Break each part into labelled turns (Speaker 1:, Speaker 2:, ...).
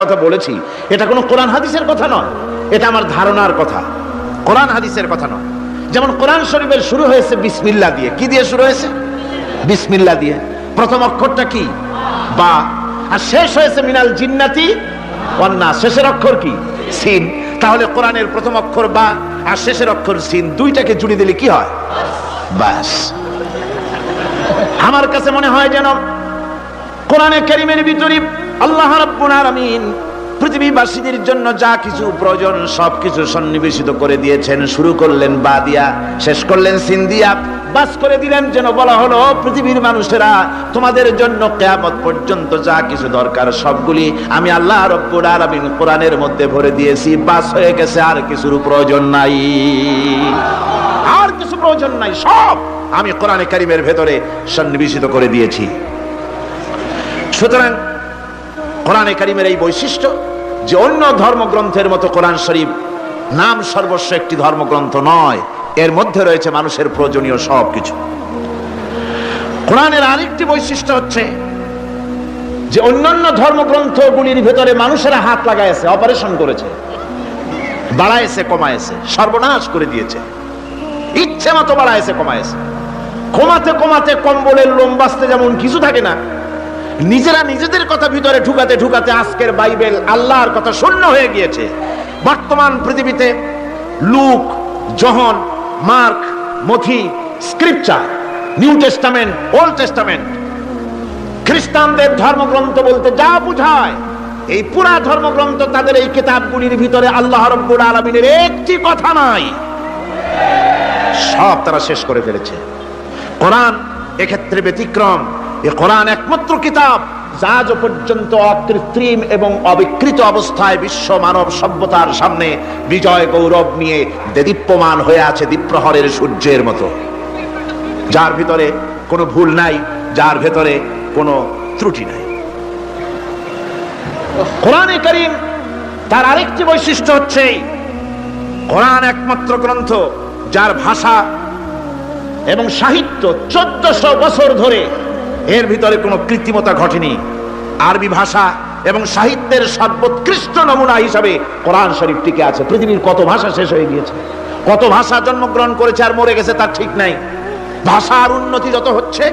Speaker 1: কথা বলেছি, এটা কোনো কোরআন হাদিসের কথা নয়, এটা আমার ধারণার কথা, কোরআন হাদিসের কথা নয়। যেমন কোরআন শরীফের শুরু হয়েছে বিসমিল্লাহ দিয়ে। কি দিয়ে শুরু হয়েছে? বিসমিল্লাহ দিয়ে। প্রথম অক্ষরটা কি? বা। আর শেষ হয়েছে মিনাল জিন্নাতি ওয়ান নাস, শেষের অক্ষর কি? সিন। তাহলে কোরআনের প্রথম অক্ষর বা আর শেষের অক্ষর সিন, দুইটাকে জুড়ে দিলে কি হয়? বাস। আমার কাছে মনে হয় যেন কোরআনে কারীমের ভিতরে আল্লাহ রাব্বুল আলামিন পৃথিবীবাসীদের জন্য যা কিছু প্রয়োজন সবকিছু সন্নিবেশিত করে দিয়েছেন। শুরু করলেন বা দিয়া, শেষ করলেন সিন দিয়া, বাস করে দিলেন। যেন বলা হলো, পৃথিবীর মানুষেরা, তোমাদের জন্য কিয়ামত পর্যন্ত যা কিছু দরকার সবগুলি আমি আল্লাহ রাব্বুল আলামিন কোরআনের মধ্যে ভরে দিয়েছি। বাস হয়ে গেছে, আর কিছুর প্রয়োজন নাই, আর কিছু প্রয়োজন নাই, সব আমি কোরআনে কারীমের ভেতরে সন্নিবেশিত করে দিয়েছি। সুতরাং কোরআনে কারীমের এই বৈশিষ্ট্য যে অন্য ধর্মগ্রন্থের মতো কোরআন শরীফ নাম সর্বস্ব একটি ধর্মগ্রন্থ নয়, এর মধ্যে রয়েছে মানুষের প্রয়োজনীয় সবকিছু। কোরআনের আরেকটি বৈশিষ্ট্য হচ্ছে যে অন্যান্য ধর্মগ্রন্থগুলির ভেতরে মানুষেরা হাত লাগাইছে, অপারেশন করেছে, বাড়াইছে কমাইছে, সর্বনাশ করে দিয়েছে, ইচ্ছে মতো বাড়াইছে কমাইছে। কমাতে কমাতে কম্বলের লোম বাঁচতে যেমন কিছু থাকে না, নিজেরা নিজেদের কথা ভিতরে ঢুকাতে ঢুকাতে আজকের বাইবেল আল্লাহর কথা শূন্য হয়ে গিয়েছে। বর্তমান পৃথিবীতে লুক, জন, মার্ক, মথি, scripture, New Testament, Old Testament, খ্রিস্টানদের ধর্মগ্রন্থ বলতে যা বোঝায়, এই পুরা ধর্মগ্রন্থ তাদের এই কিতাবগুলির ভিতরে আল্লাহ রাব্বুল আলামিনের একটি কথা নাই, সব তারা শেষ করে ফেলেছে। কোরআন এক্ষেত্রে ব্যতিক্রম। এ কোরআন একমাত্র কিতাব যা আজ পর্যন্ত অকৃত্রিম এবং অবিকৃত অবস্থায় বিশ্ব মানব সভ্যতার সামনে বিজয় গৌরব নিয়ে দেদীপ্যমান হয়ে আছে দ্বীপ্রহরের সূর্যের মতো, যার ভিতরে কোনো ভুল নাই, যার ভেতরে কোনো ত্রুটি নাই। কোরআনে কারীম তার আরেকটি বৈশিষ্ট্য হচ্ছে কোরআন একমাত্র গ্রন্থ যার ভাষা এবং সাহিত্য 1400 বছর ধরে এর ভিতরে কোনো কৃত্রিমতা ঘটেনি। আরবি ভাষা এবং সাহিত্যের সর্বোৎকৃষ্ট নমুনা হিসাবে কোরআন শরীফ টিকে আছে। পৃথিবীর কত ভাষা শেষ হয়ে গিয়েছে, কত ভাষা জন্মগ্রহণ করেছে আর মরে গেছে তার ঠিক নাই। ভাষার উন্নতি যত হচ্ছে,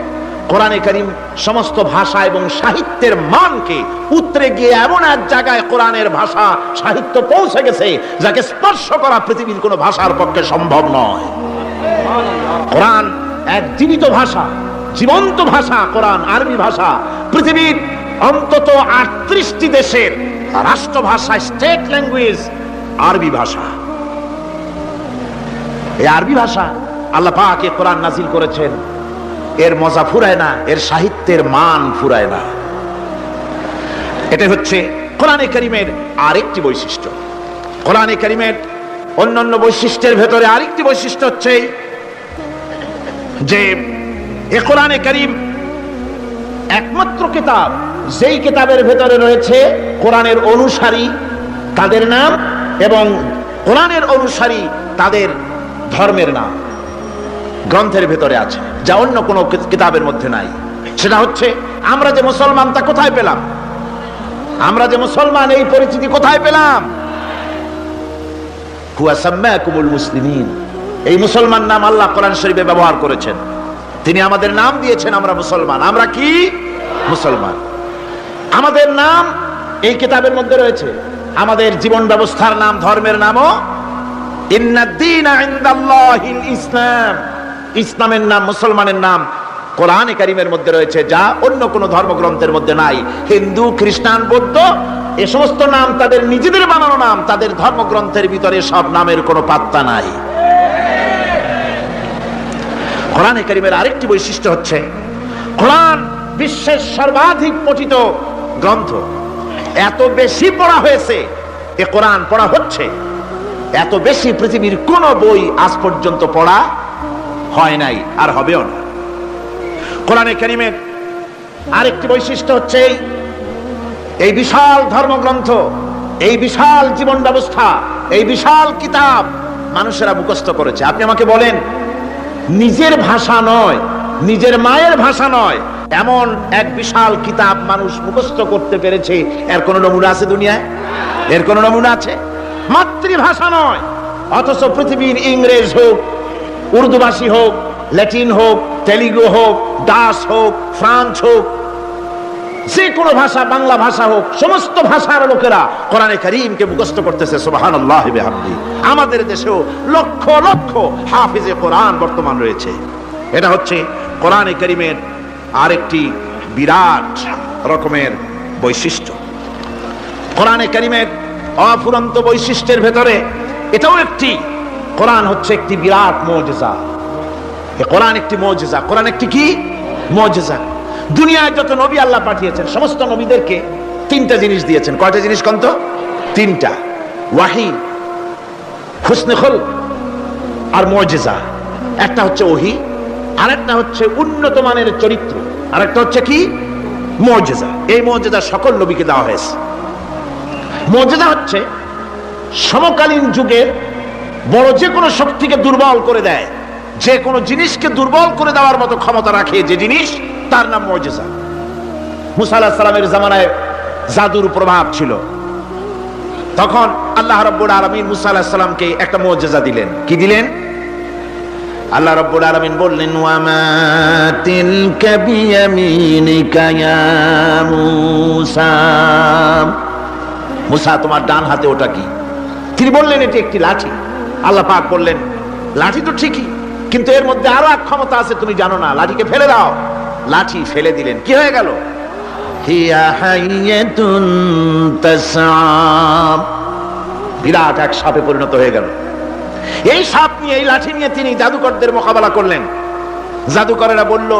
Speaker 1: কোরআনে কারীম সমস্ত ভাষা এবং সাহিত্যের মানকে উতরে গিয়ে এমন এক জায়গায় কোরআনের ভাষা সাহিত্য পৌঁছে গেছে যাকে স্পর্শ করা পৃথিবীর কোনো ভাষার পক্ষে সম্ভব নয়। কোরআন এক জীবিত ভাষা, জীবন্ত ভাষা। কোরআন আরবি ভাষা, পৃথিবীর অন্তত 38টি দেশের রাষ্ট্রভাষা, স্টেট ল্যাঙ্গুয়েজ আরবি ভাষা। এই আরবি ভাষা আল্লাহ পাক এ কোরআন নাজিল করেছেন, এর মজা ফুরায় না, এর সাহিত্যের মান ফুরায় না। এটা হচ্ছে কোরআনে কারীমের আরেকটি বৈশিষ্ট্য। কোরআনে কারীমের অন্যান্য বৈশিষ্ট্যের ভেতরে আরেকটি বৈশিষ্ট্য হচ্ছে যে এ কোরআনে কারীম একমাত্র কিতাব যেই কিতাবের ভেতরে রয়েছে কোরআনের অনুসারী তাদের নাম এবং কোরআনের অনুসারী তাদের ধর্মের নাম গ্রন্থের ভেতরে আছে, যা অন্য কোনো কিতাবের মধ্যে নাই। সেটা হচ্ছে আমরা যে মুসলমান তা কোথায় পেলাম? আমরা যে মুসলমান এই পরিচিতি কোথায় পেলাম? হুয়া সাম্মাকুমুল মুসলিমিন, এই মুসলমান নাম আল্লাহ কোরআন শরীফে ব্যবহার করেছেন। তিনি আমাদের নাম দিয়েছেন, আমরা মুসলমান। আমরা কি? মুসলমান। আমাদের নাম এই কিতাবের মধ্যে রয়েছে। আমাদের জীবন ব্যবস্থার নাম, ধর্মের নামও ইন্নাদ-দীনা ইনদাল্লাহিল ইসলাম, ইসলামের নাম, মুসলমানের নাম কোরআনে কারীমের মধ্যে রয়েছে, যা অন্য কোনো ধর্মগ্রন্থের মধ্যে নাই। হিন্দু, খ্রিস্টান, বৌদ্ধ এ সমস্ত নাম তাদের নিজেদের বানানো নাম, তাদের ধর্মগ্রন্থের ভিতরে সব নামের কোনো পাত্তা নাই। কোরআনে কারীমের আরেকটি বৈশিষ্ট্য হচ্ছে কোরআন বিশ্বের সর্বাধিক পঠিত গ্রন্থ। এত বেশি পড়া হয়েছে, এ কোরআন পড়া হচ্ছে, এত বেশি পৃথিবীর কোন বই আজ পর্যন্ত পড়া হয় নাই, আর হবেও না। কোরআনে কারীমের আরেকটি বৈশিষ্ট্য হচ্ছে এই বিশাল ধর্মগ্রন্থ, এই বিশাল জীবন ব্যবস্থা, এই বিশাল কিতাব মানুষেরা মুখস্থ করেছে। আপনি আমাকে বলেন, নিজের ভাষা নয়, নিজের মায়ের ভাষা নয়, এমন এক বিশাল কিতাব মানুষ মুখস্থ করতে পেরেছে, এর কোন নমুনা আছে দুনিয়ায়? এর কোন নমুনা আছে? মাতৃভাষা নয়, অথচ পৃথিবীর ইংরেজ হোক, উর্দুভাষী হোক, ল্যাটিন হোক, তেলুগু হোক, ডাচ হোক, ফ্রান্স হোক, যে কোনো ভাষা, বাংলা ভাষা হোক, সমস্ত ভাষার লোকেরা কোরআনে কারীমকে মুখস্থ করতেছে। সুবহানাল্লাহি ওয়া বিহামদিহি। আমাদের দেশেও লক্ষ লক্ষ হাফেজে কোরআন বর্তমান রয়েছে। এটা হচ্ছে কোরআনে কারীমের আরেকটি বিরাট রকমের বৈশিষ্ট্য। কোরআনে কারীমের অফুরন্ত বৈশিষ্ট্যের ভেতরে এটাও একটি, কোরআন হচ্ছে একটি বিরাট মুজিজা। কোরআন একটি মুজিজা। কোরআন একটি কি? মুজিজা। দুনিয়ায় যত নবী আল্লাহ পাঠিয়েছেন, সমস্ত নবীদেরকে তিনটা জিনিস দিয়েছেন। কয়টা জিনিস কন্ত? তিনটা। ওয়াহি, হুসনে খুলক আর মুজিজা। একটা হচ্ছে ওহী, আরেকটা হচ্ছে উন্নত মানের চরিত্র, আরেকটা হচ্ছে কি? মুজিজা। এই মুজিজা সকল নবীকে দেওয়া হয়েছে। মুজিজা হচ্ছে সমকালীন যুগের বড় যে কোনো শক্তিকে দুর্বল করে দেয়, যে কোনো জিনিসকে দুর্বল করে দেওয়ার মতো ক্ষমতা রাখে যে জিনিস, তার নাম মুজিজা। মুসা আলাইহিস সালামের জামানায় জাদুর প্রভাব ছিল। তখন আল্লাহ রাব্বুল আলামিন মুসা আলাইহিস সালামকে একটা মুজিজা দিলেন। কি দিলেন? আল্লাহ রাব্বুল আলামিন বললেন, ওয়া মা তিলকা বিয়ামিনিকা ইয়া মুসা। মুসা, তোমার ডান হাতে ওটা কি? তিনি বললেন, এটি একটি লাঠি। আল্লাহ পাক বললেন, লাঠি তো ঠিকই, কিন্তু এর মধ্যে আরো এক ক্ষমতা আছে, তুমি জানো না, লাঠিকে ফেলে দাও। লাঠি ফেলে দিলেন, কি হয়ে গেল? হিয়া হাইয়াতুন তাসআ। বিরাট এক সাপে পরিণত হয়ে গেল। এই সাপ নিয়ে, এই লাঠি নিয়ে তিনি জাদুকরদের মোকাবেলা করলেন। জাদুকরেরা বলল,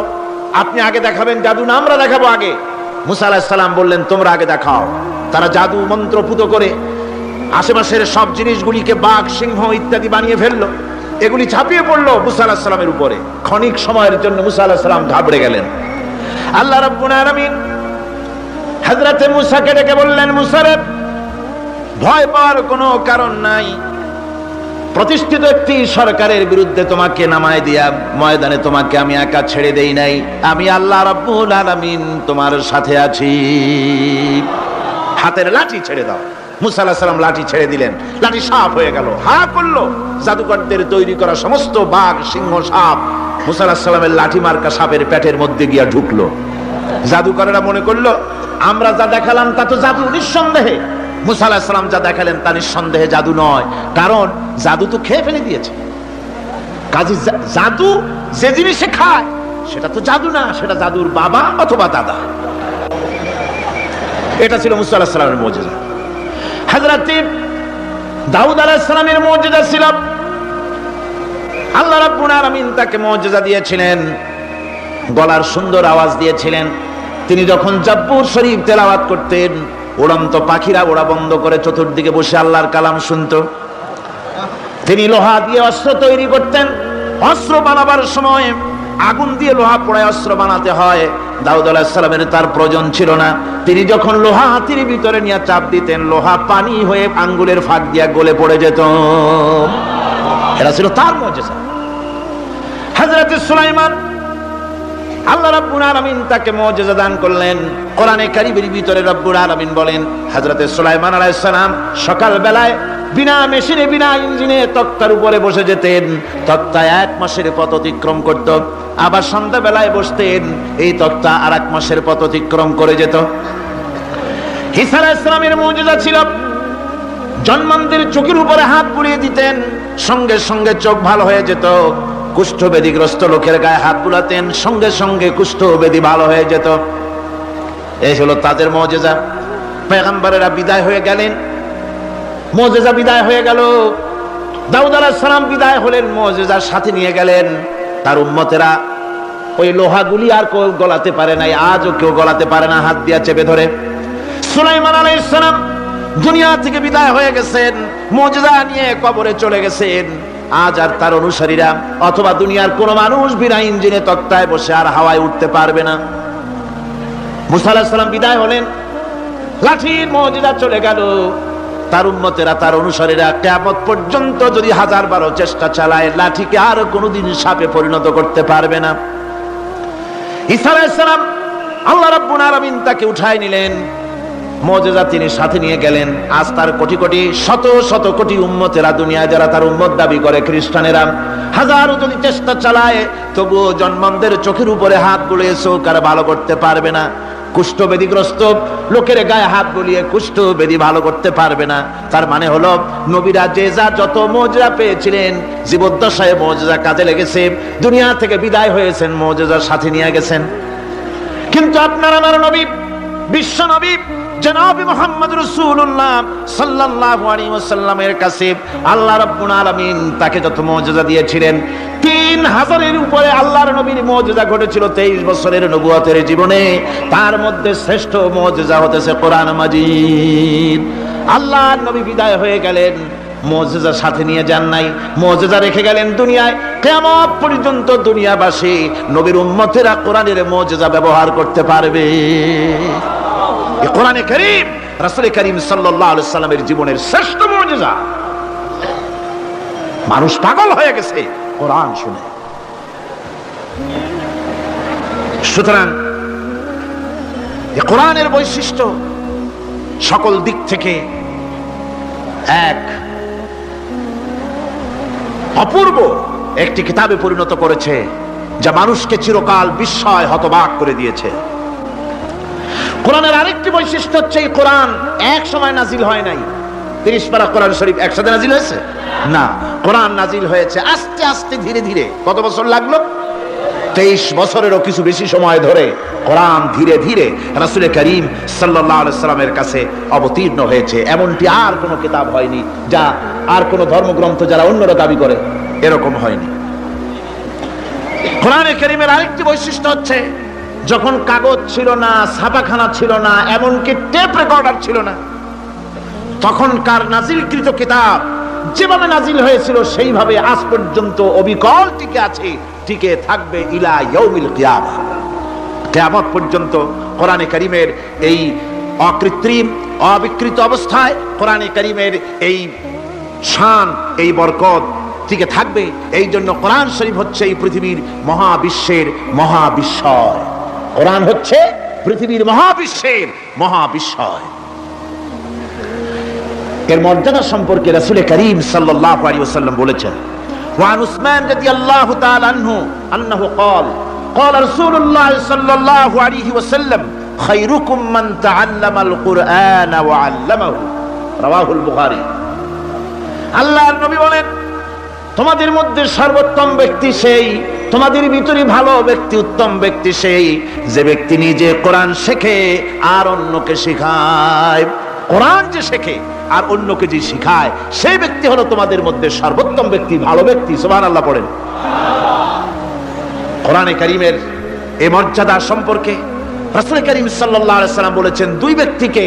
Speaker 1: আপনি আগে দেখাবেন জাদু না আমরা দেখাবো আগে? মুসা আলাইহিস সালাম বললেন, তোমরা আগে দেখাও। তারা জাদু মন্ত্র পুত করে আশেপাশের সব জিনিসগুলিকে বাঘ, সিংহ ইত্যাদি বানিয়ে ফেললো। এগুলি ঝাঁপিয়ে পড়লো মুসা আলাইহিস সালামের উপরে। ক্ষণিক সময়ের জন্য মুসা আলাইহিস সালাম ঘাবড়ে গেলেন। আল্লাহ রাব্বুল আলামিন হযরতে মুসাকে ডেকে বললেন, মুসা রে, ভয় পাওয়ার কোনো কারণ নাই। প্রতিষ্ঠিত একটি সরকারের বিরুদ্ধে তোমাকে নামায় দিয়া ময়দানে তোমাকে আমি একা ছেড়ে দেই নাই। আমি আল্লাহ রাব্বুল আলামিন তোমার সাথে আছি। হাতের লাঠি ছেড়ে দাও। মুসা আলাইহিস সালাম লাঠি ছেড়ে দিলেন। লাঠি সাপ হয়ে গেল, হা করলো। জাদুকরদের তৈরি করা সমস্ত বাঘ, সিংহ, সাপ মুসা আলাইহিস সালামের লাঠি মার্কা সাপের পেটের মধ্যে গিয়া ঢুকলো। জাদুকরেরা মনে করলো, আমরা যা দেখালাম তা তো জাদু। নিঃসন্দেহে মুসা আলাইহিস সালাম যা দেখালেন তা নিঃসন্দেহে জাদু নয়, কারণ জাদু তো খেয়ে ফেলে দিয়েছে। কাজে জাদু যে জিনিসে খায় সেটা তো জাদু না, সেটা জাদুর বাবা অথবা দাদা। এটা ছিল মুসা আলাইহিস সালামের মুজিজা। হযরত দাউদ আলাইহিস সালামের মুজিজা ছিল, আল্লাহ রাব্বুল আলামিন তাকে মুজিজা দিয়েছিলেন, গলার সুন্দর আওয়াজ দিয়েছিলেন। তিনি যখন জাব্বুর শরীফ তেলাওয়াত করতেন, উড়ন্ত পাখিরা ওড়া বন্ধ করে চতুর্দিকে বসে আল্লাহর কালাম শুনতো। তিনি লোহা দিয়ে অস্ত্র তৈরি করতেন। অস্ত্র বানাবার সময় আগুন দিয়ে লোহা পোড়ায় অস্ত্র বানাতে হয়। দাউদ আলাইহিস সালামের তার প্রয়োজন ছিল না। তিনি যখন লোহা হাতির ভিতরে নিয়ে চাপ দিতেন, লোহা পানি হয়ে আঙ্গুলের ফাঁক দিয়ে গলে পড়ে যেত। এটা ছিল তার মুজিজা। হযরত সুলাইমান, আল্লাহ রাব্বুল আলামিন তাকে মুজিজা দান করলেন। কোরআনে কারীমের ভিতরে রব্বুল আলামিন বলেন, হযরত সুলাইমান আলাইহিস সালাম সকাল বেলায় বিনা মেশিনে, বিনা ইঞ্জিনে তক্তার উপরে বসে যেতেন। তক্তা 1 মাসের পথ অতিক্রম করত। আবার সন্ধ্যা বেলায় বসতেন, এই তক্তা আর 1 মাসের পথ অতিক্রম করে যেত। ঈসা আলাইহিস সালামের মুজিজা ছিল, জন্মান্তের চোখের উপরে হাত বুলিয়ে দিতেন, সঙ্গে সঙ্গে চোখ ভালো হয়ে যেত। কুষ্ঠব্যাধিগ্রস্ত লোকের গায়ে হাত বুলাতেন, সঙ্গে সঙ্গে কুষ্ঠব্যাধি ভালো হয়ে যেত। এই হলো তাদের মুজিজা। পয়গম্বরেরা বিদায় হয়ে গেলেন, মুজিজা বিদায় হয়ে গেল। দাউদ আলাইহিস সালাম বিদায় হলেন, মুজিজার সাথে নিয়ে গেলেন। তার উম্মতেরা ওই লোহাগুলি আর কেউ গলাতে পারে নাই, আজও কেউ গলাতে পারে না, হাত দিয়া চেপে ধরে। সুলাইমান আলাইহিস সালাম দুনিয়া থেকে বিদায় হয়ে গেছেন, মুজিজা নিয়ে কবরে চলে গেছেন। আজ আর তার অনুসারীরা অথবা দুনিয়ার কোন মানুষ বিনা ইঞ্জিনে তক্তায় বসে আর হাওয়ায় উঠতে পারবে না। মুসা আলাইহিস সালাম বিদায় হলেন, লাঠির মুজিজা চলে গেল। তার উম্মতেরা, তার অনুসারীরা কিয়ামত পর্যন্ত যদি 1000 বার চেষ্টা চালায়, লাঠিকে আর কোনোদিন সাপে পরিণত করতে পারবে না। ঈসা আলাইহিস সালাম আল্লাহ রাব্বুল আলামিন তাকে উঠায় নিলেন, মুজিজা তিনি সাথে নিয়ে গেলেন। আজ তার কোটি কোটি শত শত কোটি উম্মতেরা, দুনিয়া যারা তার উম্মত দাবি করে, খ্রিস্টানেরা হাজারো যদি চেষ্টা চালায়, তবুও জন্মদের চোখের উপরে হাত বুলিয়ে চোখ আর ভালো করতে পারবে না। কুষ্ঠবেদীগ্রস্ত লোকের গায়ে হাত বুলিয়ে কুষ্ঠবেদী ভালো করতে পারবে না। তার মানে হলো নবীরা যে যা যত মুজিজা পেয়েছিলেন, জীবদ্দশায় মুজিজা কাজে লেগেছে, দুনিয়া থেকে বিদায় হয়েছেন, মুজিজার সাথে নিয়ে গেছেন। কিন্তু আপনার আমার নবী, বিশ্ব নবী জনাব মুহাম্মদ রাসূলুল্লাহ সাল্লাল্লাহু আলাইহি ওয়াসাল্লামের কাছে আল্লাহ রাব্বুল আলামিন তাকে যত মুজিজা দিয়েছিলেন, 3000-এর উপরে আল্লাহর নবীর মুজিজা ঘটেছিল 23 বছরের নবুয়তের জীবনে। তার মধ্যে শ্রেষ্ঠ মুজিজা হতেছে কোরআন মাজিদ। আল্লাহর নবী বিদায় হয়ে গেলেন, মুজিজা সাথে নিয়ে যান নাই, মুজিজা রেখে গেলেন দুনিয়ায়। কিয়ামত পর্যন্ত দুনিয়াবাসী নবীর উম্মতেরা কোরআনের মুজিজা ব্যবহার করতে পারবে। এই কোরআনে কারীম রাসূল করিম সাল্লাল্লাহু আলাইহি সাল্লামের জীবনের শ্রেষ্ঠ মুজিজা। মানুষ পাগল হয়ে গেছে কোরআন শুনে। সুতরাং এই কোরআনের বৈশিষ্ট্য সকল দিক থেকে এক অপূর্ব একটি কিতাবে পরিণত করেছে, যা মানুষকে চিরকাল বিস্ময় হতবাক করে দিয়েছে। কোরআনের আরেকটি বৈশিষ্ট্য হচ্ছে, এই কোরআন এক সময় নাজিল হয় নাই। 30 পারা কোরআন শরীফ একসাথে নাজিল হয়েছে না, কোরআন নাজিল হয়েছে আস্তে আস্তে ধীরে ধীরে। কত বছর লাগলো? 23 বছরেরও কিছু বেশি সময় ধরে কোরআন ধীরে ধীরে রাসূল করিম সাল্লাল্লাহু আলাইহি সাল্লামের কাছে অবতীর্ণ হয়েছে। এমনটি আর কোনো কিতাব হয়নি, যা আর কোনো ধর্মগ্রন্থ যারা অন্যরা দাবি করে এরকম হয়নি। কোরআনে কারীমের আরেকটি বৈশিষ্ট্য হচ্ছে, যখন কাগজ ছিল না, ছাপাখানা ছিল না, এমনকি টেপ রেকর্ডার ছিল না, তখনকার নাজিলকৃত কিতাব যেভাবে নাজিল হয়েছিল সেইভাবে আজ পর্যন্ত অবিকল টিকে আছে, টিকে থাকবে ইলা ইয়াউমিল কিয়ামা। কিয়ামত পর্যন্ত কোরআনে কারীমের এই অকৃত্রিম অবিকৃত অবস্থায় কোরআনে কারীমের এই শান, এই বরকত টিকে থাকবে। এই জন্য কোরআন শরীফ হচ্ছে এই পৃথিবীর মহাবিশ্বের মহাবিস্ময়। কোরআন হচ্ছে পৃথিবীর মহাবিশ্বের মহাবিস্ময়। এর মর্যাদা সম্পর্কে রাসূল করিম সাল্লাল্লাহু আলাইহি ওয়াসাল্লাম বলেছেন, ওয়ান উসমান রাদিয়াল্লাহু তাআলা আনহু আন্নাহু قال قال رسول الله صلى الله عليه وسلم خيركم من تعلم القرآن وعلمه رواه البخاري। আল্লাহর নবী বলেন, তোমাদের মধ্যে সর্বোত্তম ব্যক্তি সেই, তোমাদের ভিতরে ভালো ব্যক্তি, উত্তম ব্যক্তি সেই যে ব্যক্তি নিজে কোরআন শেখে আর অন্যকে শেখায়। কোরআন যে শেখে আর অন্যকে যে শেখায়, সেই ব্যক্তি হলো তোমাদের মধ্যে সর্বোত্তম ব্যক্তি, ভালো ব্যক্তি। সুবহানাল্লাহ পড়েন। কোরআনে কারীমের এই মর্যাদা সম্পর্কে রাসূল করিম সাল্লাল্লাহু আলাইহি সাল্লাম বলেছেন, দুই ব্যক্তিকে,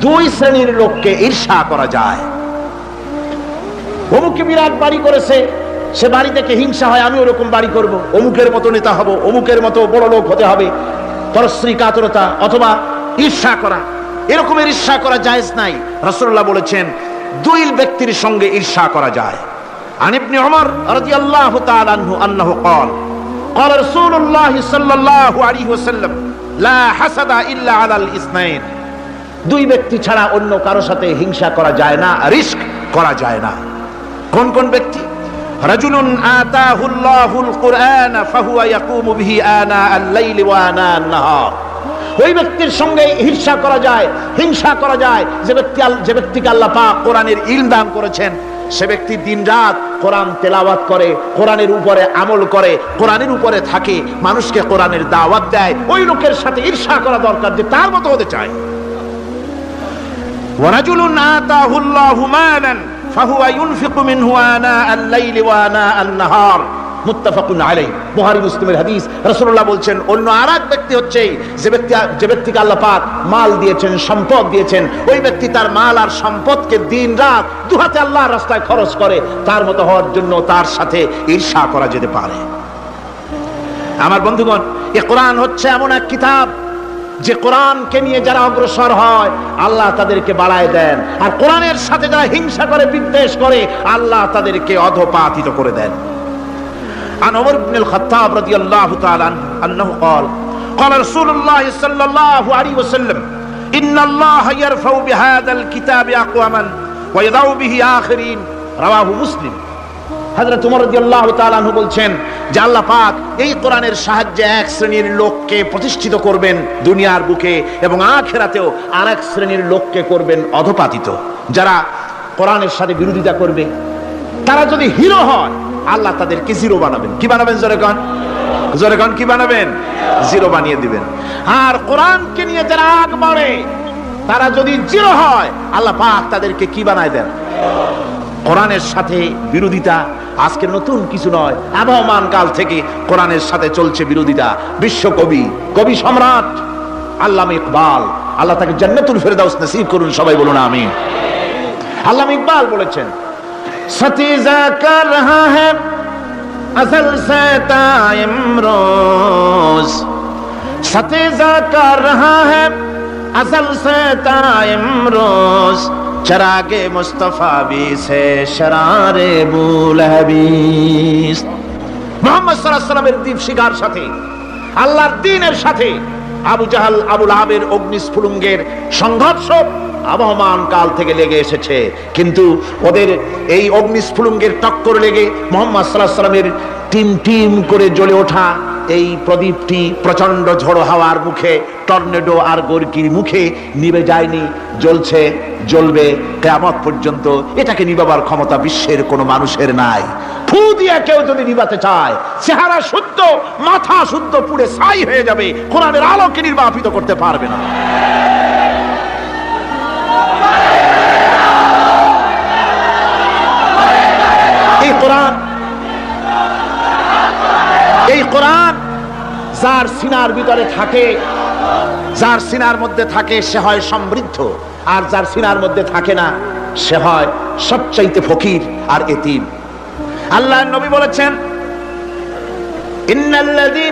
Speaker 1: দুই শ্রেণীর লোককে ঈর্ষা করা যায়। অমুকে বিরাট বাড়ি করেছে, সে বাড়ি থেকে হিংসা হয়, আমি ওরকম বাড়ি করব, অমুকের মতো নেতা হব, অমুকের মতো বড় লোক হতে হবে। পরশ্রী কাতরতা অথবা ঈর্ষা করা, এরকমের ঈর্ষা করা জায়েজ নাই। রাসূলুল্লাহ বলেছেন, দুই ব্যক্তির সঙ্গে ঈর্ষা করা যায়। আন ইবনে ওমর রাদিয়াল্লাহু তাআলা আনহু আন্নাহু قال قال رسول الله صلى الله عليه وسلم لا حسد الا على الاثنين। দুই ব্যক্তি ছাড়া অন্য কারো সাথে হিংসা করা যায় না, রিস্ক করা যায় না। কোন কোন ব্যক্তি? রাজুলুন আতাহুল্লাহুল কুরআন ফাহুয়া ইয়াকুমু বিহি আনা আল-লাইলি ওয়া আনা আন-নাহার। ওই ব্যক্তির সঙ্গে ঈর্ষা করা যায়, হিংসা করা যায় যে ব্যক্তিকে আল্লাহ পাক কোরআনের ইলম দান করেছেন, সে ব্যক্তি দিনরাত কোরআন তেলাওয়াত করে, কোরআনের উপরে আমল করে, কোরআনের উপরে থাকে, মানুষকে কোরআনের দাওয়াত দেয়। ওই লোকের সাথে ঈর্ষা করা দরকার যে তার মতো হতে চায়। ওয়া রাজুলুন আতাহুল্লাহু মালান ফাহুয়া ইউনফিকু মিনহু আনা আল-লাইলি ওয়া আনা আন-নাহার। মুত্তাফাকুন আলাইহি, বুখারী মুসলিমের হাদিস। রাসূলুল্লাহ বলছেন, অন্য আরেক ব্যক্তি হচ্ছে যে ব্যক্তিকে আল্লাহ পাক মাল দিয়েছেন, সম্পদ দিয়েছেন, ওই ব্যক্তি তার মাল আর সম্পদকে দিনরাত দুহাতে আল্লাহর রাস্তায় খরচ করে, তার মতো হওয়ার জন্য তার সাথে ঈর্ষা করা যেতে পারে। আমার বন্ধুগণ, এই কোরআন হচ্ছে এমন এক কিতাব যে কোরআনকে নিয়ে যারা অগ্রসর হয় আল্লাহ তাদেরকে বাড়ায় দেন, আর কোরআনের সাথে যারা হিংসা করে, বিদ্বেষ করে, আল্লাহ তাদেরকে অধঃপাতিত করে দেন। عن عمر بن الخطاب رضي الله تعالى عنه أنه قال قال رسول الله صلى الله عليه وسلم إن الله يرفع بهذا الكتاب أقواما ويضع به آخرين رواه مسلم। হযরত ওমর রাদিয়াল্লাহু তাআলা আনহু বলছেন যে আল্লাহ পাক এই কোরআনের সাহায্যে এক শ্রেণীর লোককে প্রতিষ্ঠিত করবেন দুনিয়ার বুকে এবং আখিরাতেও আরেক শ্রেণীর লোককে করবেন অধপাতিত। যারা কোরআনের সাথে বিরোধিতা করবে, তারা যদি হিরো হয়, আল্লাহ তাদেরকে জিরো বানাবেন। কি বানাবেন? জোরে কোন কি বানাবেন? জিরো বানিয়ে দিবেন। আর কোরআনকে নিয়ে যারা আগ বাড়ে, তারা যদি জিরো হয়, আল্লাহ পাক তাদেরকে কি বানায় দেন? কোরআনের সাথে বিরোধিতা আজকে নতুন কিছু নয়, আবহমান কাল থেকে কোরআনের সাথে চলছে বিরোধিতা। বিশ্বকবি, কবি সম্রাট আল্লামা ইকবাল, আল্লাহ তাকে জান্নাতুল ফেরদাউস নসিব করুন, সবাই বলুন আমিন। আল্লামা ইকবাল বলেছেন, সতীজা কর রহা হ্যায় আসল সে তাইমরোজ, সতীজা কর রহা হ্যায় আসল সে তাইমরোজ, চরাগে মুস্তাফা বি সে শরারে বুলহবিস। মুহাম্মদ সাল্লাল্লাহু আলাইহি ওয়াসাল্লামের দীপ শিখার সাথে, আল্লাহর দ্বীনের সাথে আবু জাহাল, আবু লাহাবের অগ্নিস্ফুলিঙ্গের সংঘর্ষ আবহমান কাল থেকে লেগে এসেছে। কিন্তু ওদের এই অগ্নিস্ফুলিঙ্গের টক্কর লেগে মুহাম্মদ সাল্লাল্লাহু আলাইহি ওয়াসাল্লামের টিম টিম করে জ্বলে ওঠা এই প্রদীপটি প্রচন্ড ঝড়ো হাওয়ার মুখে, টর্নেডো আর গর্কির মুখে নিভে যায়নি, জ্বলছে, জ্বলবে কিয়ামত পর্যন্ত। এটাকে নিভাবার ক্ষমতা বিশ্বের কোনো মানুষের নাই। ফু দিয়ে কেউ যদি নিভাতে চায়, চেহারা শুদ্ধ, মাথা শুদ্ধ পুড়ে ছাই হয়ে যাবে, কোরআনের আলোকে নির্বাপিত করতে পারবে না। এই কোরআন যার সিনার ভিতরে থাকে, যার সিনার মধ্যে থাকে, সে হয় সমৃদ্ধ। আর যার সিনার মধ্যে থাকে না, সে হয় সবচাইতে ফকির আর এতিম। আল্লাহর নবী বলেছেন, ইন্নাল্লাযী